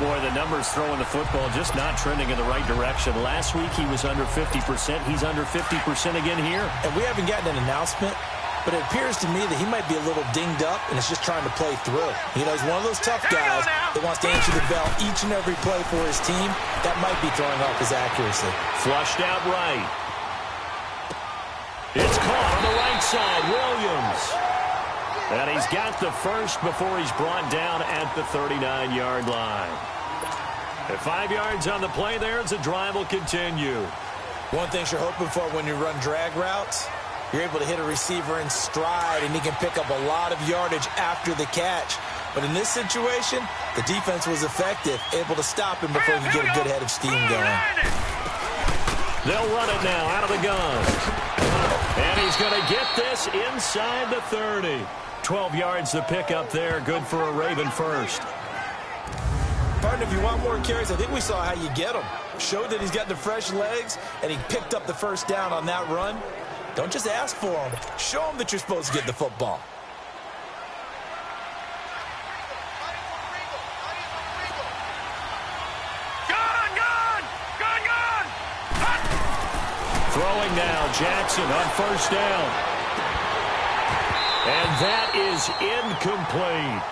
A: Boy, the numbers throwing the football just not trending in the right direction. Last week he was under 50%. He's under 50% again here.
B: And we haven't gotten an announcement, but it appears to me that he might be a little dinged up and is just trying to play through. You know, he's one of those tough guys that wants to answer the bell each and every play for his team. That might be throwing off his accuracy.
A: Flushed out right. It's caught on the right side, Williams. And he's got the first before he's brought down at the 39-yard line. At 5 yards on the play there as the drive will continue.
B: One thing you're hoping for when you run drag routes, you're able to hit a receiver in stride, and he can pick up a lot of yardage after the catch. But in this situation, the defense was effective, able to stop him before he could get a good head of steam going.
A: They'll run it now out of the gun. And he's going to get this inside the 30. 12 yards to pick up there. Good for a Raven first.
B: Partner, if you want more carries, I think we saw how you get him. Showed that he's got the fresh legs, and he picked up the first down on that run. Don't just ask for him. Show him that you're supposed to get the football.
A: Throwing now, Jackson on first down. And that is incomplete.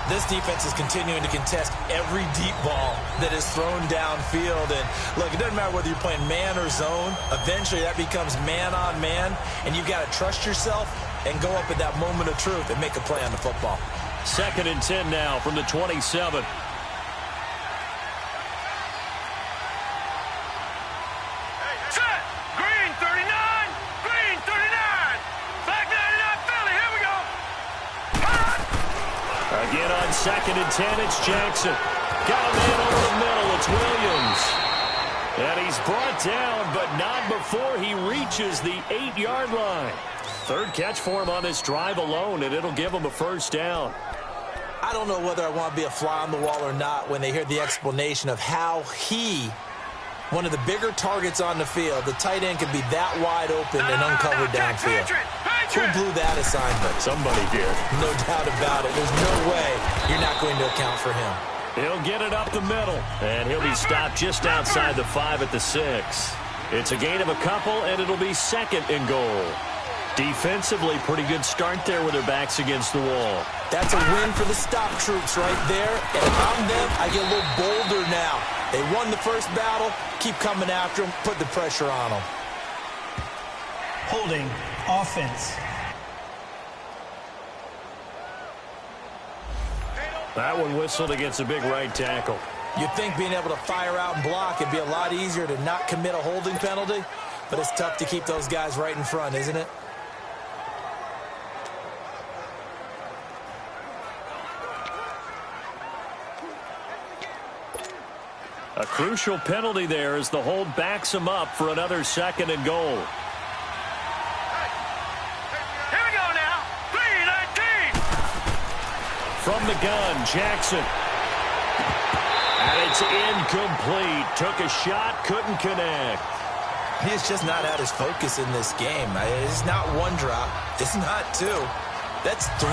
B: This defense is continuing to contest every deep ball that is thrown downfield. And look, it doesn't matter whether you're playing man or zone. Eventually that becomes man on man, and you've got to trust yourself and go up at that moment of truth and make a play on the football.
A: 2nd and 10 now from the 27. Again on 2nd and 10, it's Jackson. Got a man over the middle, it's Williams. And he's brought down, but not before he reaches the 8-yard line. 3rd catch for him on this drive alone, and it'll give him a first down.
B: I don't know whether I want to be a fly on the wall or not when they hear the explanation of how he, one of the bigger targets on the field, the tight end could be that wide open and uncovered downfield. Who blew that assignment?
A: Somebody did.
B: No doubt about it. There's no way you're not going to account for him.
A: He'll get it up the middle, and he'll be stopped just outside the 5 at the 6. It's a gain of a couple, and it'll be 2nd and goal. Defensively, pretty good start there with their backs against the wall.
B: That's a win for the stop troops right there. And if I'm them, I get a little bolder now. They won the first battle. Keep coming after them. Put the pressure on them.
D: Holding offense.
A: That one whistled against a big right tackle.
B: You'd think being able to fire out and block it'd be a lot easier to not commit a holding penalty, but it's tough to keep those guys right in front, isn't it?
A: A crucial penalty there as the hold backs him up for another 2nd and goal.
C: Here we go now. 3-19.
A: From the gun, Jackson. And it's incomplete. Took a shot, couldn't connect.
B: He's just not at his focus in this game. It's not one drop. It's not two. That's 3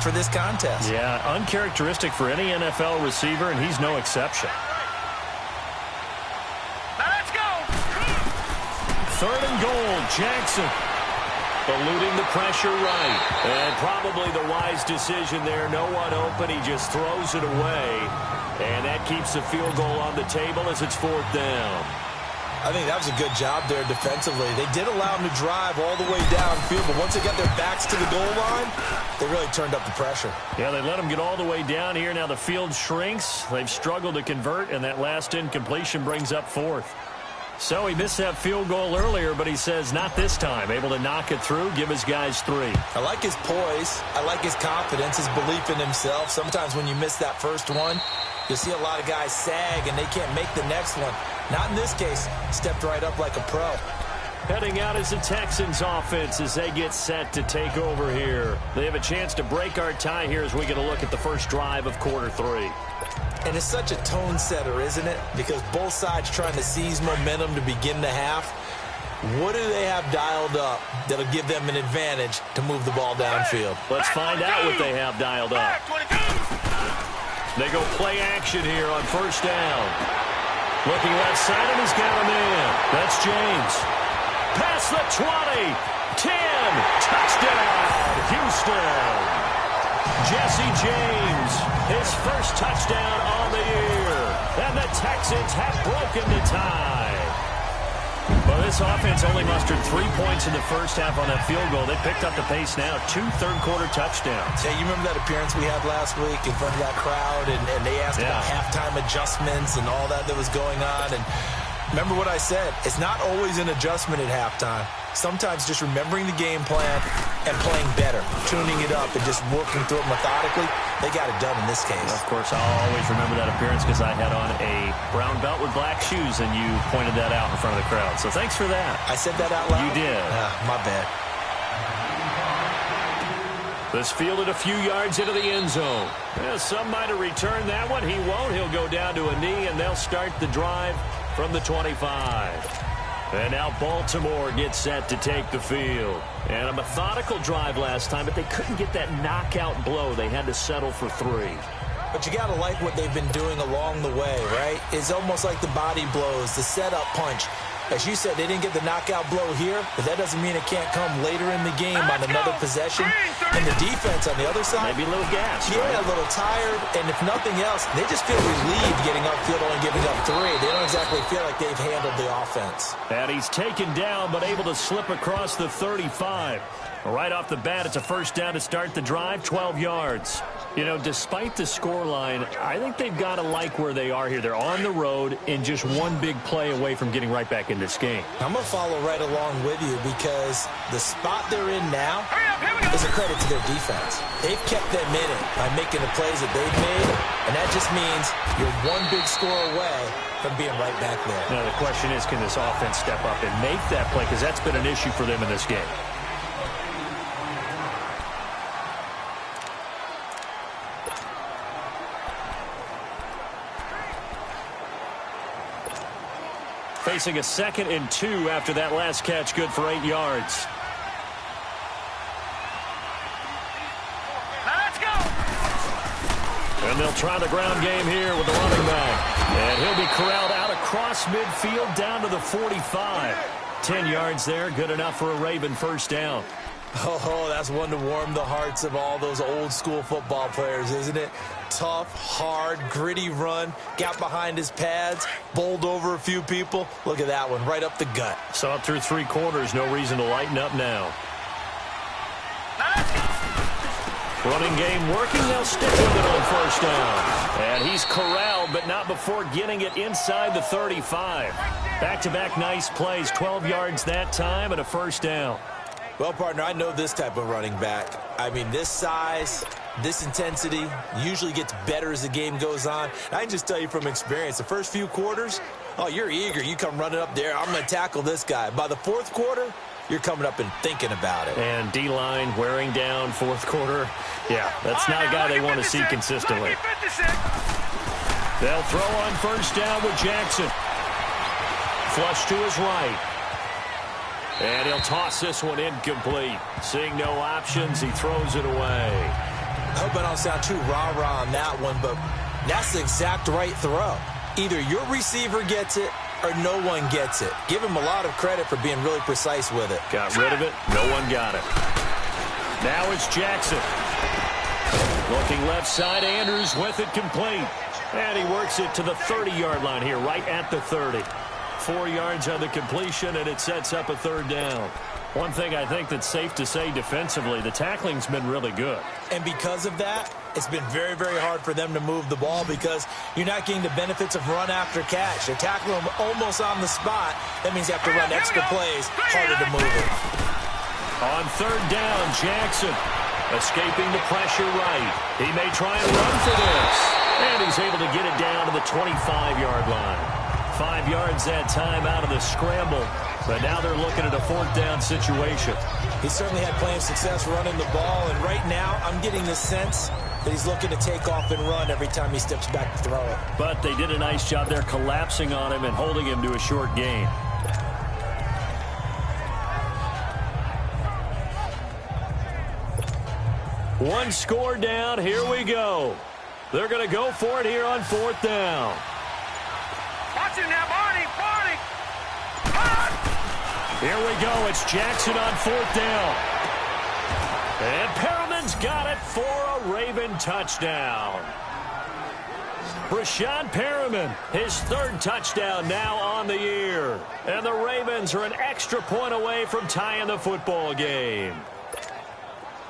B: for this contest.
A: Yeah, uncharacteristic for any NFL receiver, and he's no exception.
C: Now let's go.
A: 3rd and goal, Jackson. Eluding the pressure right. And probably the wise decision there. No one open. He just throws it away. And that keeps the field goal on the table as it's 4th down.
B: I think that was a good job there defensively. They did allow him to drive all the way downfield, but once they got their backs to the goal line, they really turned up the pressure.
A: Yeah, they let him get all the way down here. Now the field shrinks. They've struggled to convert, and that last incompletion brings up 4th. So he missed that field goal earlier, but he says not this time. Able to knock it through, give his guys 3.
B: I like his poise. I like his confidence, his belief in himself. Sometimes when you miss that first one, you'll see a lot of guys sag, and they can't make the next one. Not in this case. Stepped right up like a pro.
A: Heading out is the Texans offense as they get set to take over here. They have a chance to break our tie here as we get a look at the first drive of quarter 3.
B: And it's such a tone setter, isn't it? Because both sides trying to seize momentum to begin the half. What do they have dialed up that'll give them an advantage to move the ball downfield?
A: Let's find out what they have dialed up. They go play action here on 1st down. Looking left side, and he's got a man. That's James. Past the 20. 10. Touchdown, Houston. Jesse James, his first touchdown on the year. And the Texans have broken the tie. Well, this offense only mustered 3 points in the first half on that field goal. They picked up the pace now. 2 third-quarter touchdowns.
B: Yeah, you remember that appearance we had last week in front of that crowd, and they asked about halftime adjustments and all that was going on. And remember what I said. It's not always an adjustment at halftime. Sometimes just remembering the game plan and playing better, tuning it up and just working through it methodically. They got it done in this case.
A: Of course, I'll always remember that appearance because I had on a brown belt with black shoes, and you pointed that out in front of the crowd. So thanks for that.
B: I said that out loud?
A: You did.
B: My bad.
A: This fielded a few yards into the end zone. Yeah, some might have returned that one. He won't. He'll go down to a knee, and they'll start the drive from the 25. And now Baltimore gets set to take the field. And a methodical drive last time, but they couldn't get that knockout blow. They had to settle for 3.
B: But you got to like what they've been doing along the way, right? It's almost like the body blows, the setup punch. As you said, they didn't get the knockout blow here, but that doesn't mean it can't come later in the game on another possession. And the defense on the other side,
A: maybe a little gassed.
B: Yeah, right? A little tired. And if nothing else, they just feel relieved getting upfield only giving up 3. They don't exactly feel like they've handled the offense.
A: And he's taken down, but able to slip across the 35. Right off the bat, it's a first down to start the drive, 12 yards. You know, despite the scoreline, I think they've got to like where they are here. They're on the road and just one big play away from getting right back in this game.
B: I'm going to follow right along with you because the spot they're in now is a credit to their defense. They've kept them in it by making the plays that they've made, and that just means you're one big score away from being right back there.
A: Now, the question is, can this offense step up and make that play? Because that's been an issue for them in this game. Facing a 2nd and 2 after that last catch, good for 8 yards.
C: Let's go.
A: And they'll try the ground game here with the running back. And he'll be corralled out across midfield down to the 45. 10 yards there, good enough for a Raven first down.
B: Oh, that's one to warm the hearts of all those old-school football players, isn't it? Tough, hard, gritty run, got behind his pads, bowled over a few people. Look at that one, right up the gut.
A: Saw it through 3 quarters, no reason to lighten up now. Running game working, they'll stick with it on first down. And he's corralled, but not before getting it inside the 35. Back-to-back nice plays, 12 yards that time and a first down.
B: Well, partner, I know this type of running back. I mean, this size, this intensity usually gets better as the game goes on. And I can just tell you from experience, the first few quarters, oh, you're eager. You come running up there, I'm going to tackle this guy. By the 4th quarter, you're coming up and thinking about it.
A: And D-line wearing down 4th quarter. Yeah, that's not a guy they want to see consistently. They'll throw on first down with Jackson. Flush to his right. And he'll toss this one incomplete. Seeing no options, he throws it away.
B: I hope I don't sound too rah-rah on that one, but that's the exact right throw. Either your receiver gets it or no one gets it. Give him a lot of credit for being really precise with it.
A: Got rid of it. No one got it. Now it's Jackson. Looking left side, Andrews with it complete. And he works it to the 30-yard line here, right at the 30. 4 yards on the completion, and it sets up a 3rd down. One thing I think that's safe to say defensively, the tackling's been really good.
B: And because of that, it's been very, very hard for them to move the ball because you're not getting the benefits of run after catch. They're tackling them almost on the spot. That means you have to run extra plays, harder to move it.
A: On 3rd down, Jackson escaping the pressure right. He may try and run for this. And he's able to get it down to the 25-yard line. 5 yards that time out of the scramble. But now they're looking at a 4th down situation.
B: He certainly had plenty of success running the ball. And right now, I'm getting the sense that he's looking to take off and run every time he steps back to throw it.
A: But they did a nice job there collapsing on him and holding him to a short gain. One score down. Here we go. They're going to go for it here on 4th down.
C: Watch him now, Barney.
A: Here we go. It's Jackson on 4th down. And Perriman's got it for a Raven touchdown. Brashad Perriman, his 3rd touchdown now on the year. And the Ravens are an extra point away from tying the football game.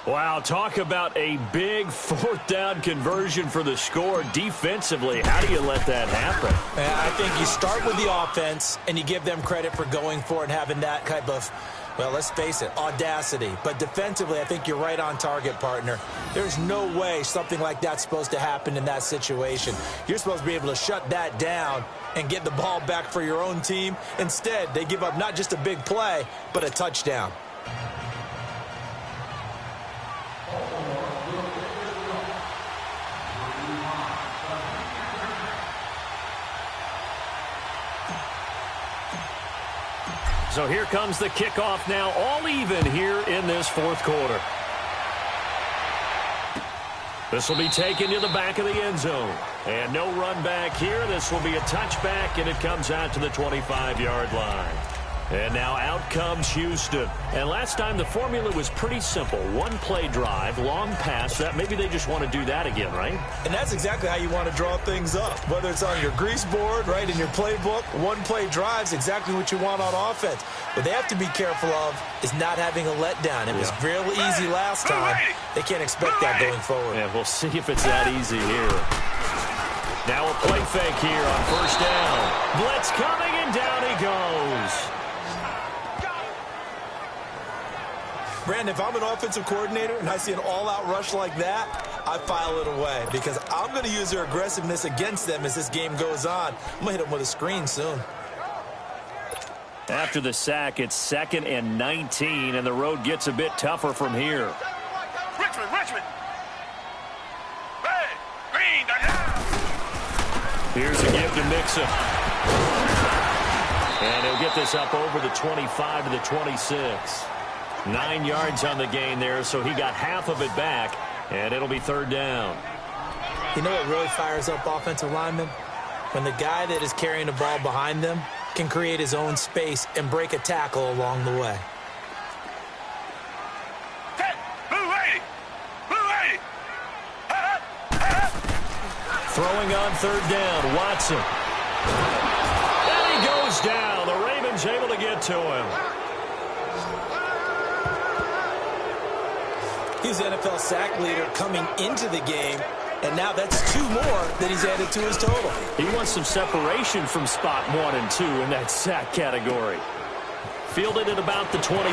A: Wow, talk about a big 4th down conversion for the score defensively. How do you let that happen?
B: I think you start with the offense and you give them credit for going for it and having that type of, well, let's face it, audacity. But defensively, I think you're right on target, partner. There's no way something like that's supposed to happen in that situation. You're supposed to be able to shut that down and get the ball back for your own team. Instead, they give up not just a big play, but a touchdown.
A: So here comes the kickoff now, all even here in this 4th quarter. This will be taken to the back of the end zone. And no run back here. This will be a touchback, and it comes out to the 25-yard line. And now out comes Houston. And last time the formula was pretty simple. One play drive, long pass. That maybe they just want to do that again, right?
B: And that's exactly how you want to draw things up. Whether it's on your grease board, right, in your playbook, one play drive is exactly what you want on offense. What they have to be careful of is not having a letdown. It was real easy last time. They can't expect that going forward.
A: Yeah, we'll see if it's that easy here. Now a play fake here on first down. Blitz coming, and down he goes.
B: Brandon, if I'm an offensive coordinator and I see an all-out rush like that, I file it away because I'm going to use their aggressiveness against them as this game goes on. I'm going to hit them with a screen soon.
A: After the sack, it's 2nd and 19, and the road gets a bit tougher from here.
C: Richmond. Hey, Green.
A: Here's a give to Mixon. And he'll get this up over the 25 to the 26. 9 yards on the gain there, so he got half of it back, and it'll be 3rd down.
B: You know what really fires up offensive linemen? When the guy that is carrying the ball behind them can create his own space and break a tackle along the way.
A: Throwing on 3rd down, Watson. And he goes down. The Ravens able to get to him.
B: He's the NFL sack leader coming into the game, and now that's 2 more that he's added to his total.
A: He wants some separation from spot 1 and 2 in that sack category. Fielded at about the 28.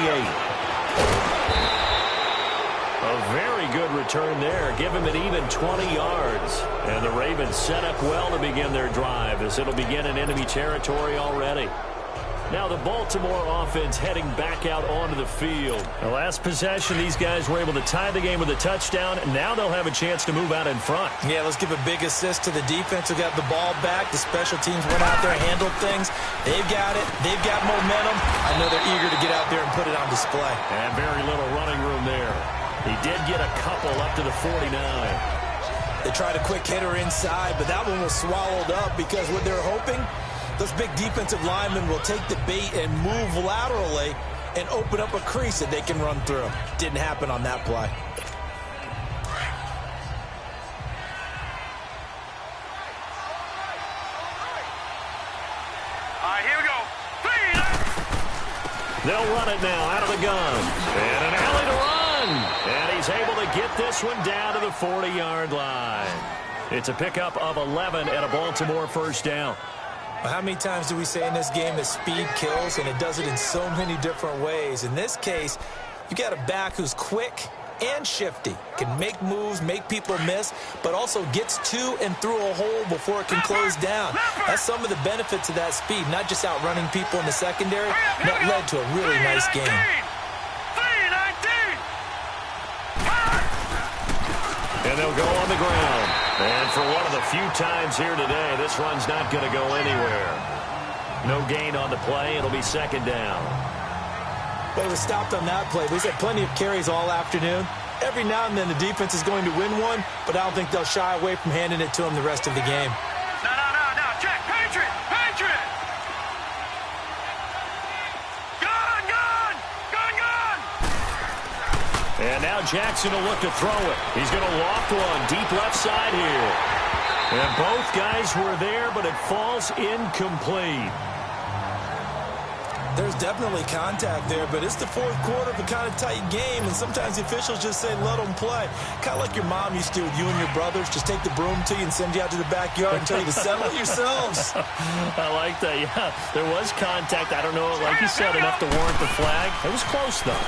A: A very good return there. Give him an even 20 yards. And the Ravens set up well to begin their drive as it'll begin in enemy territory already. Now the Baltimore offense heading back out onto the field. The last possession, these guys were able to tie the game with a touchdown, and now they'll have a chance to move out in front.
B: Yeah, let's give a big assist to the defense who got the ball back. The special teams went out there, handled things. They've got it. They've got momentum. I know they're eager to get out there and put it on display.
A: And very little running room there. He did get a couple up to the 49.
B: They tried a quick hitter inside, but that one was swallowed up because what they're hoping, those big defensive linemen will take the bait and move laterally and open up a crease that they can run through. Didn't happen on that play.
C: All right, here we go.
A: They'll run it now out of the gun. And an alley to run. And he's able to get this one down to the 40-yard line. It's a pickup of 11 and a Baltimore first down.
B: How many times do we say in this game that speed kills, and it does it in so many different ways? In this case, you got a back who's quick and shifty, can make moves, make people miss, but also gets to and through a hole before it can close down. That's some of the benefits of that speed, not just outrunning people in the secondary. That led to a really nice game.
A: And they'll go on the ground. And for one of the few times here today, this run's not going to go anywhere. No gain on the play. It'll be 2nd down.
B: Well, he was stopped on that play, but he's had plenty of carries all afternoon. Every now and then the defense is going to win one, but I don't think they'll shy away from handing it to him the rest of the game.
C: No. Check. Patriot. Gun.
A: And now Jackson will look to throw it. He's going to loft one deep left side here. And both guys were there, but it falls incomplete.
B: There's definitely contact there, but it's the 4th quarter of a kind of tight game, and sometimes the officials just say, let them play. Kind of like your mom used to with you and your brothers. Just take the broom to you and send you out to the backyard and tell you to settle it yourselves.
A: I like that, yeah. There was contact. I don't know, like you said, enough to warrant the flag. It was close, though.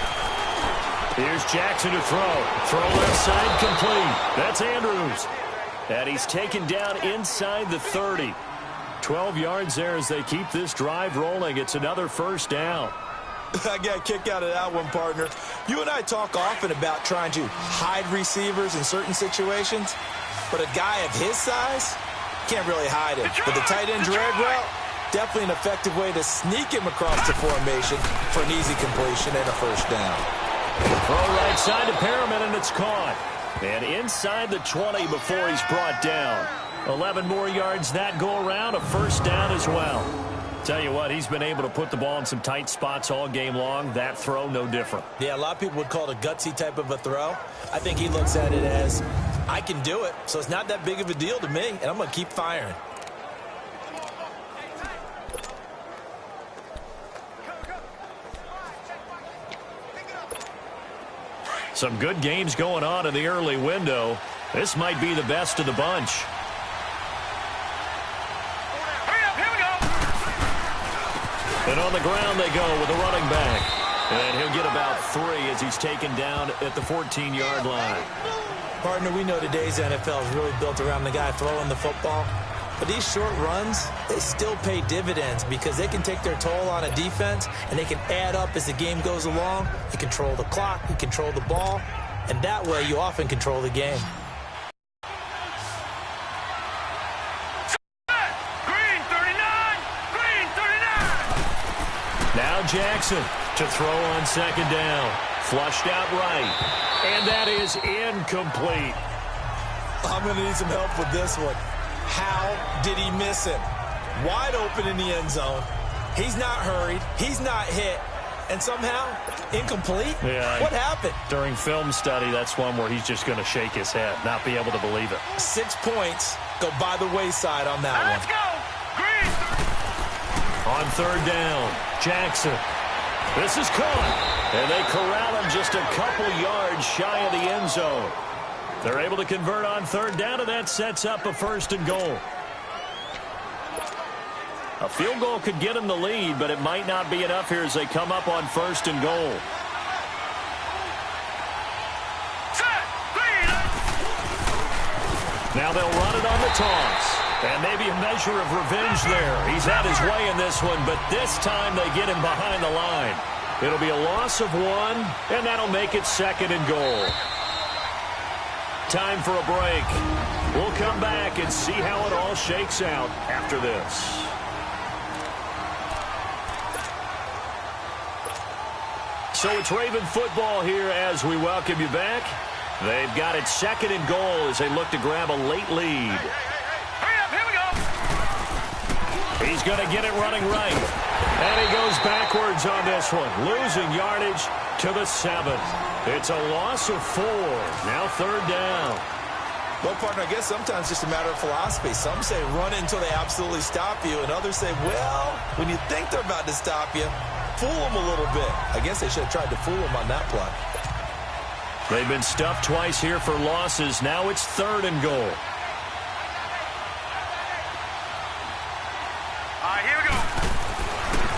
A: Here's Jackson to throw. Throw left side complete. That's Andrews. And he's taken down inside the 30. 12 yards there as they keep this drive rolling. It's another first down.
B: I got a kick out of that one, partner. You and I talk often about trying to hide receivers in certain situations, but a guy of his size can't really hide him. But the tight end drag route, definitely an effective way to sneak him across the formation for an easy completion and a first down.
A: Throw right side to Perriman, and it's caught. And inside the 20 before he's brought down. 11 more yards that go around, a first down as well. Tell you what, he's been able to put the ball in some tight spots all game long. That throw, no different.
B: Yeah, a lot of people would call it a gutsy type of a throw. I think he looks at it as, I can do it, so it's not that big of a deal to me, and I'm going to keep firing.
A: Some good games going on in the early window. This might be the best of the bunch. And on the ground they go with a running back. And he'll get about 3 as he's taken down at the 14-yard line.
B: Partner, we know today's NFL is really built around the guy throwing the football. But these short runs, they still pay dividends because they can take their toll on a defense and they can add up as the game goes along. You control the clock, you control the ball, and that way you often control the game.
A: Now Jackson to throw on second down. Flushed out right. And that is incomplete.
B: I'm going to need some help with this one. How did he miss him? Wide open in the end zone. He's not hurried. He's not hit. And somehow, incomplete?
A: Yeah.
B: What happened?
A: During film study, that's one where he's just going to shake his head, not be able to believe it.
B: 6 points go by the wayside on that one.
C: Let's go! Green!
A: On third down, Jackson. This is caught. And they corral him just a couple yards shy of the end zone. They're able to convert on third down, and that sets up a 1st and goal. A field goal could get them the lead, but it might not be enough here as they come up on 1st and goal. Now they'll run it on the toss. And maybe a measure of revenge there. He's had his way in this one, but this time they get him behind the line. It'll be a loss of 1, and that'll make it 2nd and goal. Time for a break. We'll come back and see how it all shakes out after this. So it's Raven football here as we welcome you back. They've got it 2nd and goal as they look to grab a late lead. He's going to get it running right. And he goes backwards on this one, losing yardage to the 7. It's a loss of 4. Now 3rd down.
B: Well, partner, I guess sometimes it's just a matter of philosophy. Some say run until they absolutely stop you, and others say, well, when you think they're about to stop you, fool them a little bit. I guess they should have tried to fool them on that play.
A: They've been stuffed twice here for losses. Now it's 3rd and goal.
C: Here we go.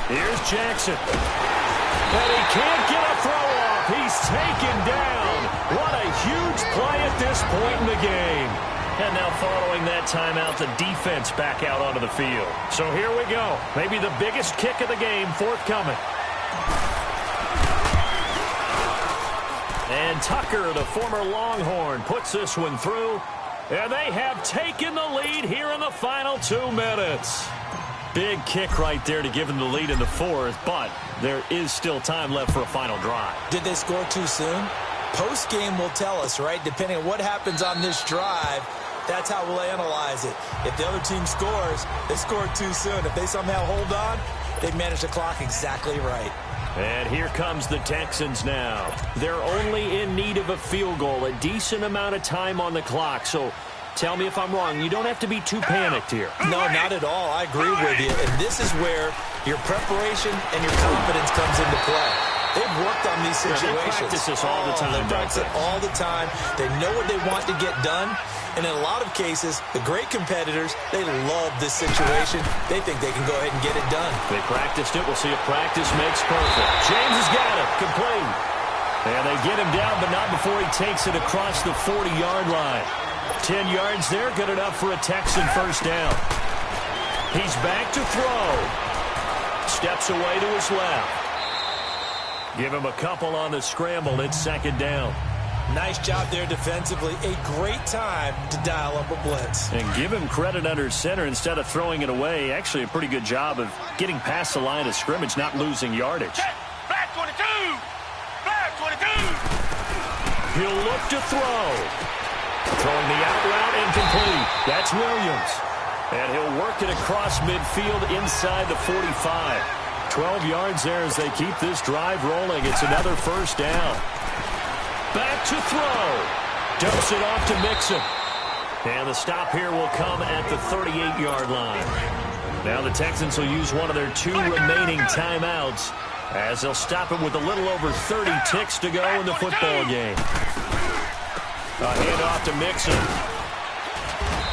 A: Here's Jackson. And he can't get a throw off. He's taken down. What a huge play at this point in the game. And now following that timeout, the defense back out onto the field. So here we go. Maybe the biggest kick of the game forthcoming. And Tucker, the former Longhorn, puts this one through. And they have taken the lead here in the final 2 minutes. Big kick right there to give them the lead in the 4th, but there is still time left for a final drive.
B: Did they score too soon? Post-game will tell us, right? Depending on what happens on this drive, that's how we'll analyze it. If the other team scores, they scored too soon. If they somehow hold on, they manage the clock exactly right.
A: And here comes the Texans now. They're only in need of a field goal, a decent amount of time on the clock. So tell me if I'm wrong. You don't have to be too panicked here.
B: No, not at all. I agree with you. And this is where your preparation and your confidence comes into play. They've worked on these situations.
A: They practice this all the time.
B: They practice it all the time. They know what they want to get done. And in a lot of cases, the great competitors, they love this situation. They think they can go ahead and get it done.
A: They practiced it. We'll see if practice makes perfect. James has got it. Complete. And they get him down, but not before he takes it across the 40-yard line. 10 yards there, good enough for a Texan 1st down. He's back to throw. Steps away to his left. Give him a couple on the scramble. It's 2nd down.
B: Nice job there defensively. A great time to dial up a blitz.
A: And give him credit under center instead of throwing it away. Actually, a pretty good job of getting past the line of scrimmage, not losing yardage.
C: Flag 22! Flag 22!
A: He'll look to throw. Throwing the out route incomplete. That's Williams. And he'll work it across midfield inside the 45. 12 yards there as they keep this drive rolling. It's another first down. Back to throw. Dumps it off to Mixon. And the stop here will come at the 38-yard line. Now the Texans will use one of their 2 remaining timeouts as they'll stop it with a little over 30 ticks to go in the football game. A handoff to Mixon.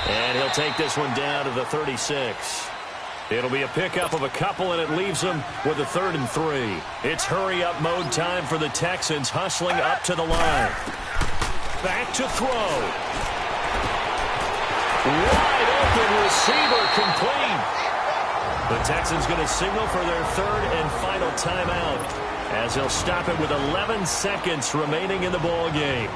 A: And he'll take this one down to the 36. It'll be a pickup of a couple, and it leaves them with a 3rd and 3. It's hurry-up mode time for the Texans, hustling up to the line. Back to throw. Wide open receiver complete. The Texans going to signal for their 3rd and final timeout as they'll stop it with 11 seconds remaining in the ball game.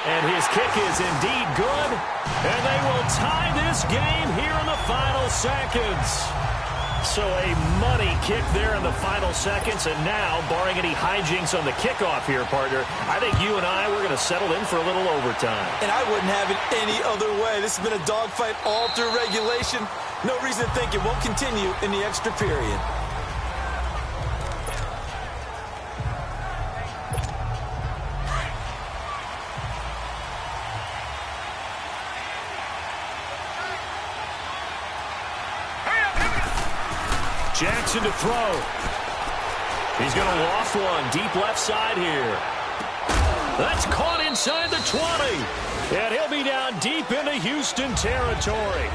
A: And his kick is indeed good, and they will tie this game here in the final seconds. So a money kick there in the final seconds, and now, barring any hijinks on the kickoff here, partner, I think you and I, we're going to settle in for a little overtime.
B: And I wouldn't have it any other way. This has been a dogfight all through regulation. No reason to think it won't continue in the extra period.
A: Jackson to throw. He's going to loft one deep left side here. That's caught inside the 20. And he'll be down deep into Houston territory.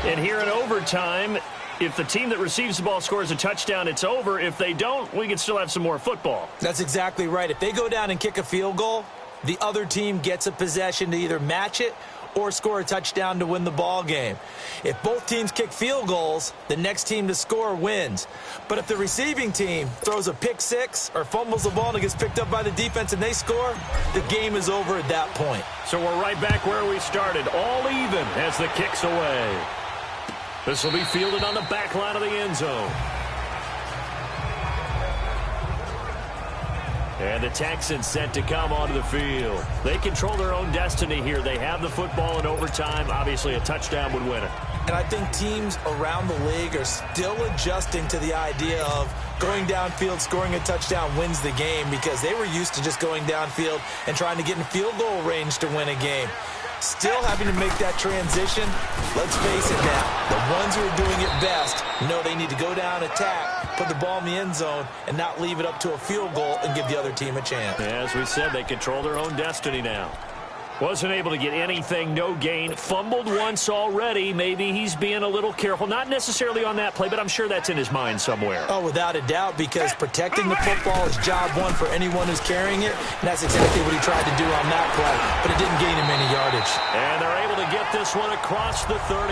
A: And here in overtime, if the team that receives the ball scores a touchdown, it's over. If they don't, we can still have some more football.
B: That's exactly right. If they go down and kick a field goal, the other team gets a possession to either match it or score a touchdown to win the ball game. If both teams kick field goals, the next team to score wins. But if the receiving team throws a pick six or fumbles the ball and it gets picked up by the defense and they score, the game is over at that point.
A: So we're right back where we started, all even as the kick's away. This will be fielded on the back line of the end zone. And the Texans set to come onto the field. They control their own destiny here. They have the football in overtime. Obviously, a touchdown would win it.
B: And I think teams around the league are still adjusting to the idea of going downfield, scoring a touchdown wins the game, because they were used to just going downfield and trying to get in field goal range to win a game. Still having to make that transition. Let's face it now, the ones who are doing it best know they need to go down, attack, put the ball in the end zone, and not leave it up to a field goal and give the other team a chance.
A: Yeah, as we said, they control their own destiny now. Wasn't able to get anything, no gain. Fumbled once already. Maybe he's being a little careful. Not necessarily on that play, but I'm sure that's in his mind somewhere.
B: Oh, without a doubt, because protecting the football is job one for anyone who's carrying it. And that's exactly what he tried to do on that play, but it didn't gain him any yardage.
A: And they're able to get this one across the 35.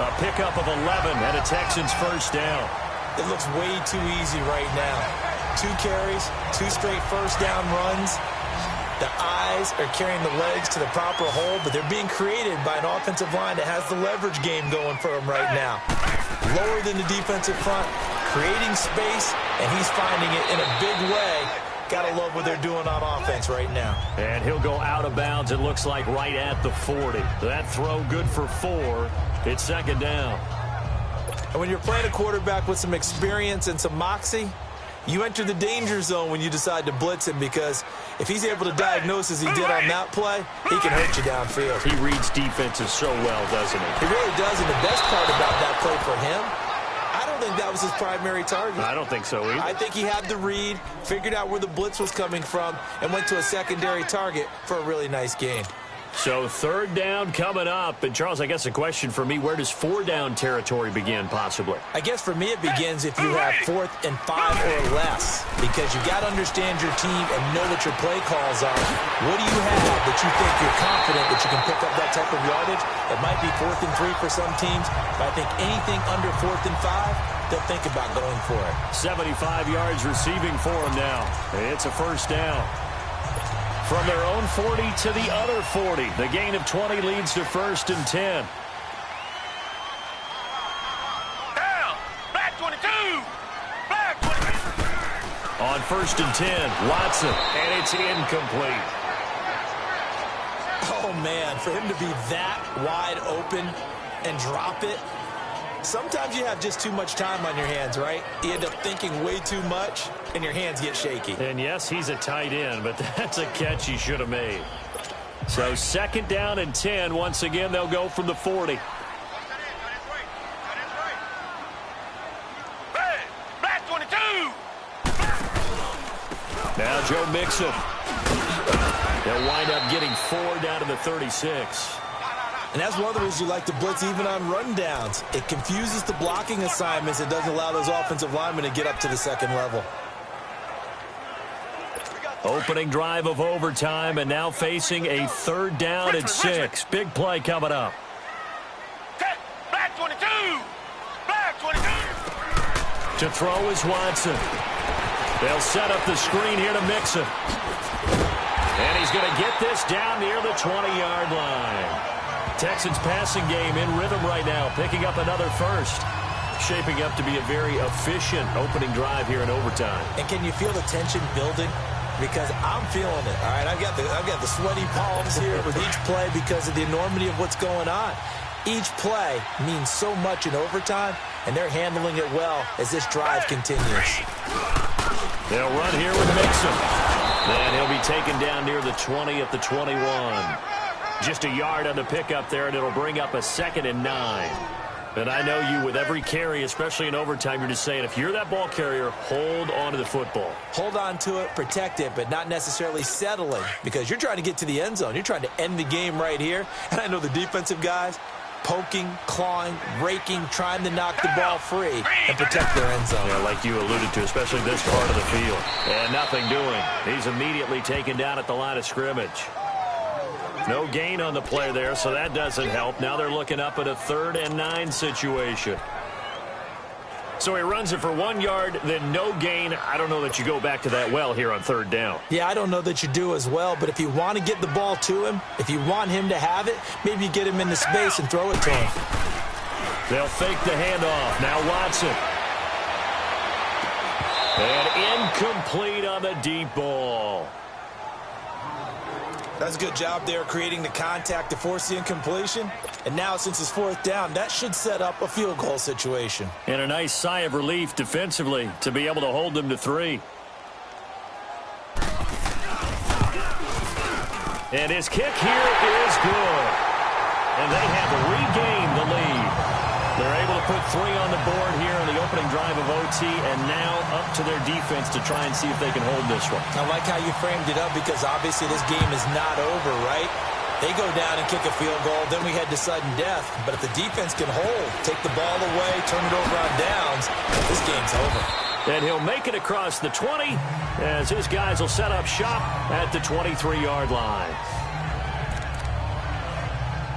A: A pickup of 11 and a Texans first down.
B: It looks way too easy right now. 2 carries, 2 straight first down runs. The eyes are carrying the legs to the proper hole, but they're being created by an offensive line that has the leverage game going for him right now. Lower than the defensive front, creating space, and he's finding it in a big way. Gotta love what they're doing on offense right now.
A: And he'll go out of bounds, it looks like, right at the 40. That throw good for 4. It's second down.
B: And when you're playing a quarterback with some experience and some moxie, you enter the danger zone when you decide to blitz him, because if he's able to diagnose as he did on that play, he can hurt you downfield.
A: He reads defenses so well, doesn't he?
B: He really does, and the best part about that play for him, I don't think that was his primary target.
A: I don't think so either.
B: I think he had the read, figured out where the blitz was coming from, and went to a secondary target for a really nice gain.
A: So third down coming up. And, Charles, I guess a question for me, where does 4 down territory begin possibly?
B: I guess for me it begins if you have 4th and 5 or less, because you got to understand your team and know what your play calls are. What do you have that you think you're confident that you can pick up that type of yardage? It might be 4th and 3 for some teams, but I think anything under 4th and 5, they'll think about going for it.
A: 75 yards receiving for him now. It's a first down. From their own 40 to the other 40. The gain of 20 leads to 1st and 10.
C: Down. Black 22. Black 22.
A: On 1st and 10, Watson, and it's incomplete.
B: Oh, man, for him to be that wide open and drop it, sometimes you have just too much time on your hands, right? You end up thinking way too much, and your hands get shaky.
A: And, yes, he's a tight end, but that's a catch he should have made. So 2nd down and 10. Once again, they'll go from the 40.
C: Black 22!
A: Now Joe Mixon. They'll wind up getting 4 down to the 36.
B: And that's one of the reasons you like to blitz even on rundowns. It confuses the blocking assignments. It doesn't allow those offensive linemen to get up to the second level.
A: Opening drive of overtime, and now facing a 3rd down and 6. Big play coming up.
C: Black 22! Black 22!
A: To throw is Watson. They'll set up the screen here to Mixon. And he's going to get this down near the 20-yard line. Texans passing game in rhythm right now, picking up another first. Shaping up to be a very efficient opening drive here in overtime.
B: And can you feel the tension building? Because I'm feeling it. All right, I've got the sweaty palms here with each play because of the enormity of what's going on. Each play means so much in overtime, and they're handling it well as this drive continues.
A: They'll run here with Mixon. Then he'll be taken down near the 20 at the 21. Just a yard on the pickup there, and it'll bring up a 2nd and 9. And I know you, with every carry, especially in overtime, you're just saying, if you're that ball carrier, hold on to the football.
B: Hold on to it, protect it, but not necessarily settling, because you're trying to get to the end zone. You're trying to end the game right here. And I know the defensive guys poking, clawing, raking, trying to knock the ball free and protect their end zone.
A: Yeah, like you alluded to, especially this part of the field. And nothing doing. He's immediately taken down at the line of scrimmage. No gain on the play there, so that doesn't help. Now they're looking up at a 3rd and 9 situation. So he runs it for 1 yard, then no gain. I don't know that you go back to that well here on 3rd down.
B: Yeah, I don't know that you do as well, but if you want to get the ball to him, if you want him to have it, maybe you get him into space and throw it to him.
A: They'll fake the handoff. Now Watson. And incomplete on the deep ball.
B: That's a good job there creating the contact to force the incompletion. And now, since it's 4th down, that should set up a field goal situation.
A: And a nice sigh of relief defensively to be able to hold them to 3. And his kick here is good. And they have regained the lead. They're able to put 3 on the board here in the opening drive of OT, and now up to their defense to try and see if they can hold this one.
B: I like how you framed it up, because obviously this game is not over, right? They go down and kick a field goal, then we head to sudden death. But if the defense can hold, take the ball away, turn it over on downs, this game's over.
A: And he'll make it across the 20 as his guys will set up shop at the 23-yard line.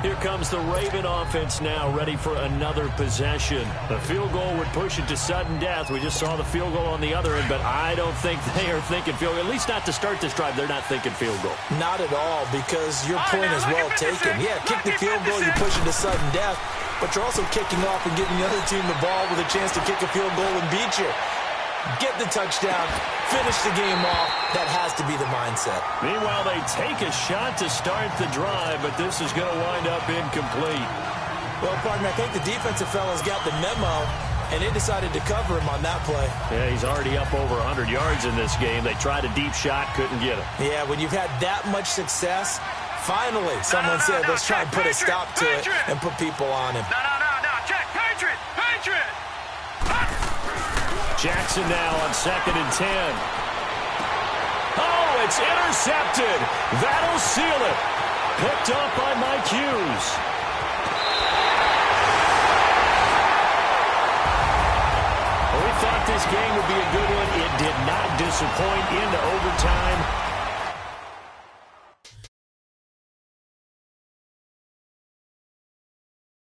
A: Here comes the Raven offense now, ready for another possession. The field goal would push it to sudden death. We just saw the field goal on the other end, but I don't think they are thinking field goal. At least not to start this drive. They're not thinking field goal.
B: Not at all, because your point is well taken. Yeah, kick the field goal, you push it to sudden death, but you're also kicking off and giving the other team the ball with a chance to kick a field goal and beat you. Get the touchdown, finish the game off. That has to be the mindset.
A: Meanwhile, they take a shot to start the drive, but this is going to wind up incomplete.
B: Well, partner, I think the defensive fellas got the memo, and they decided to cover him on that play.
A: Yeah, he's already up over 100 yards in this game. They tried a deep shot, couldn't get him.
B: Yeah, when you've had that much success, finally someone said, let's try and put a stop to it and put people on him.
C: No. Check. Patriot.
A: Jackson now on 2nd and 10. Oh, it's intercepted. That'll seal it. Picked up by Mike Hughes. Well, we thought this game would be a good one. It did not disappoint into overtime.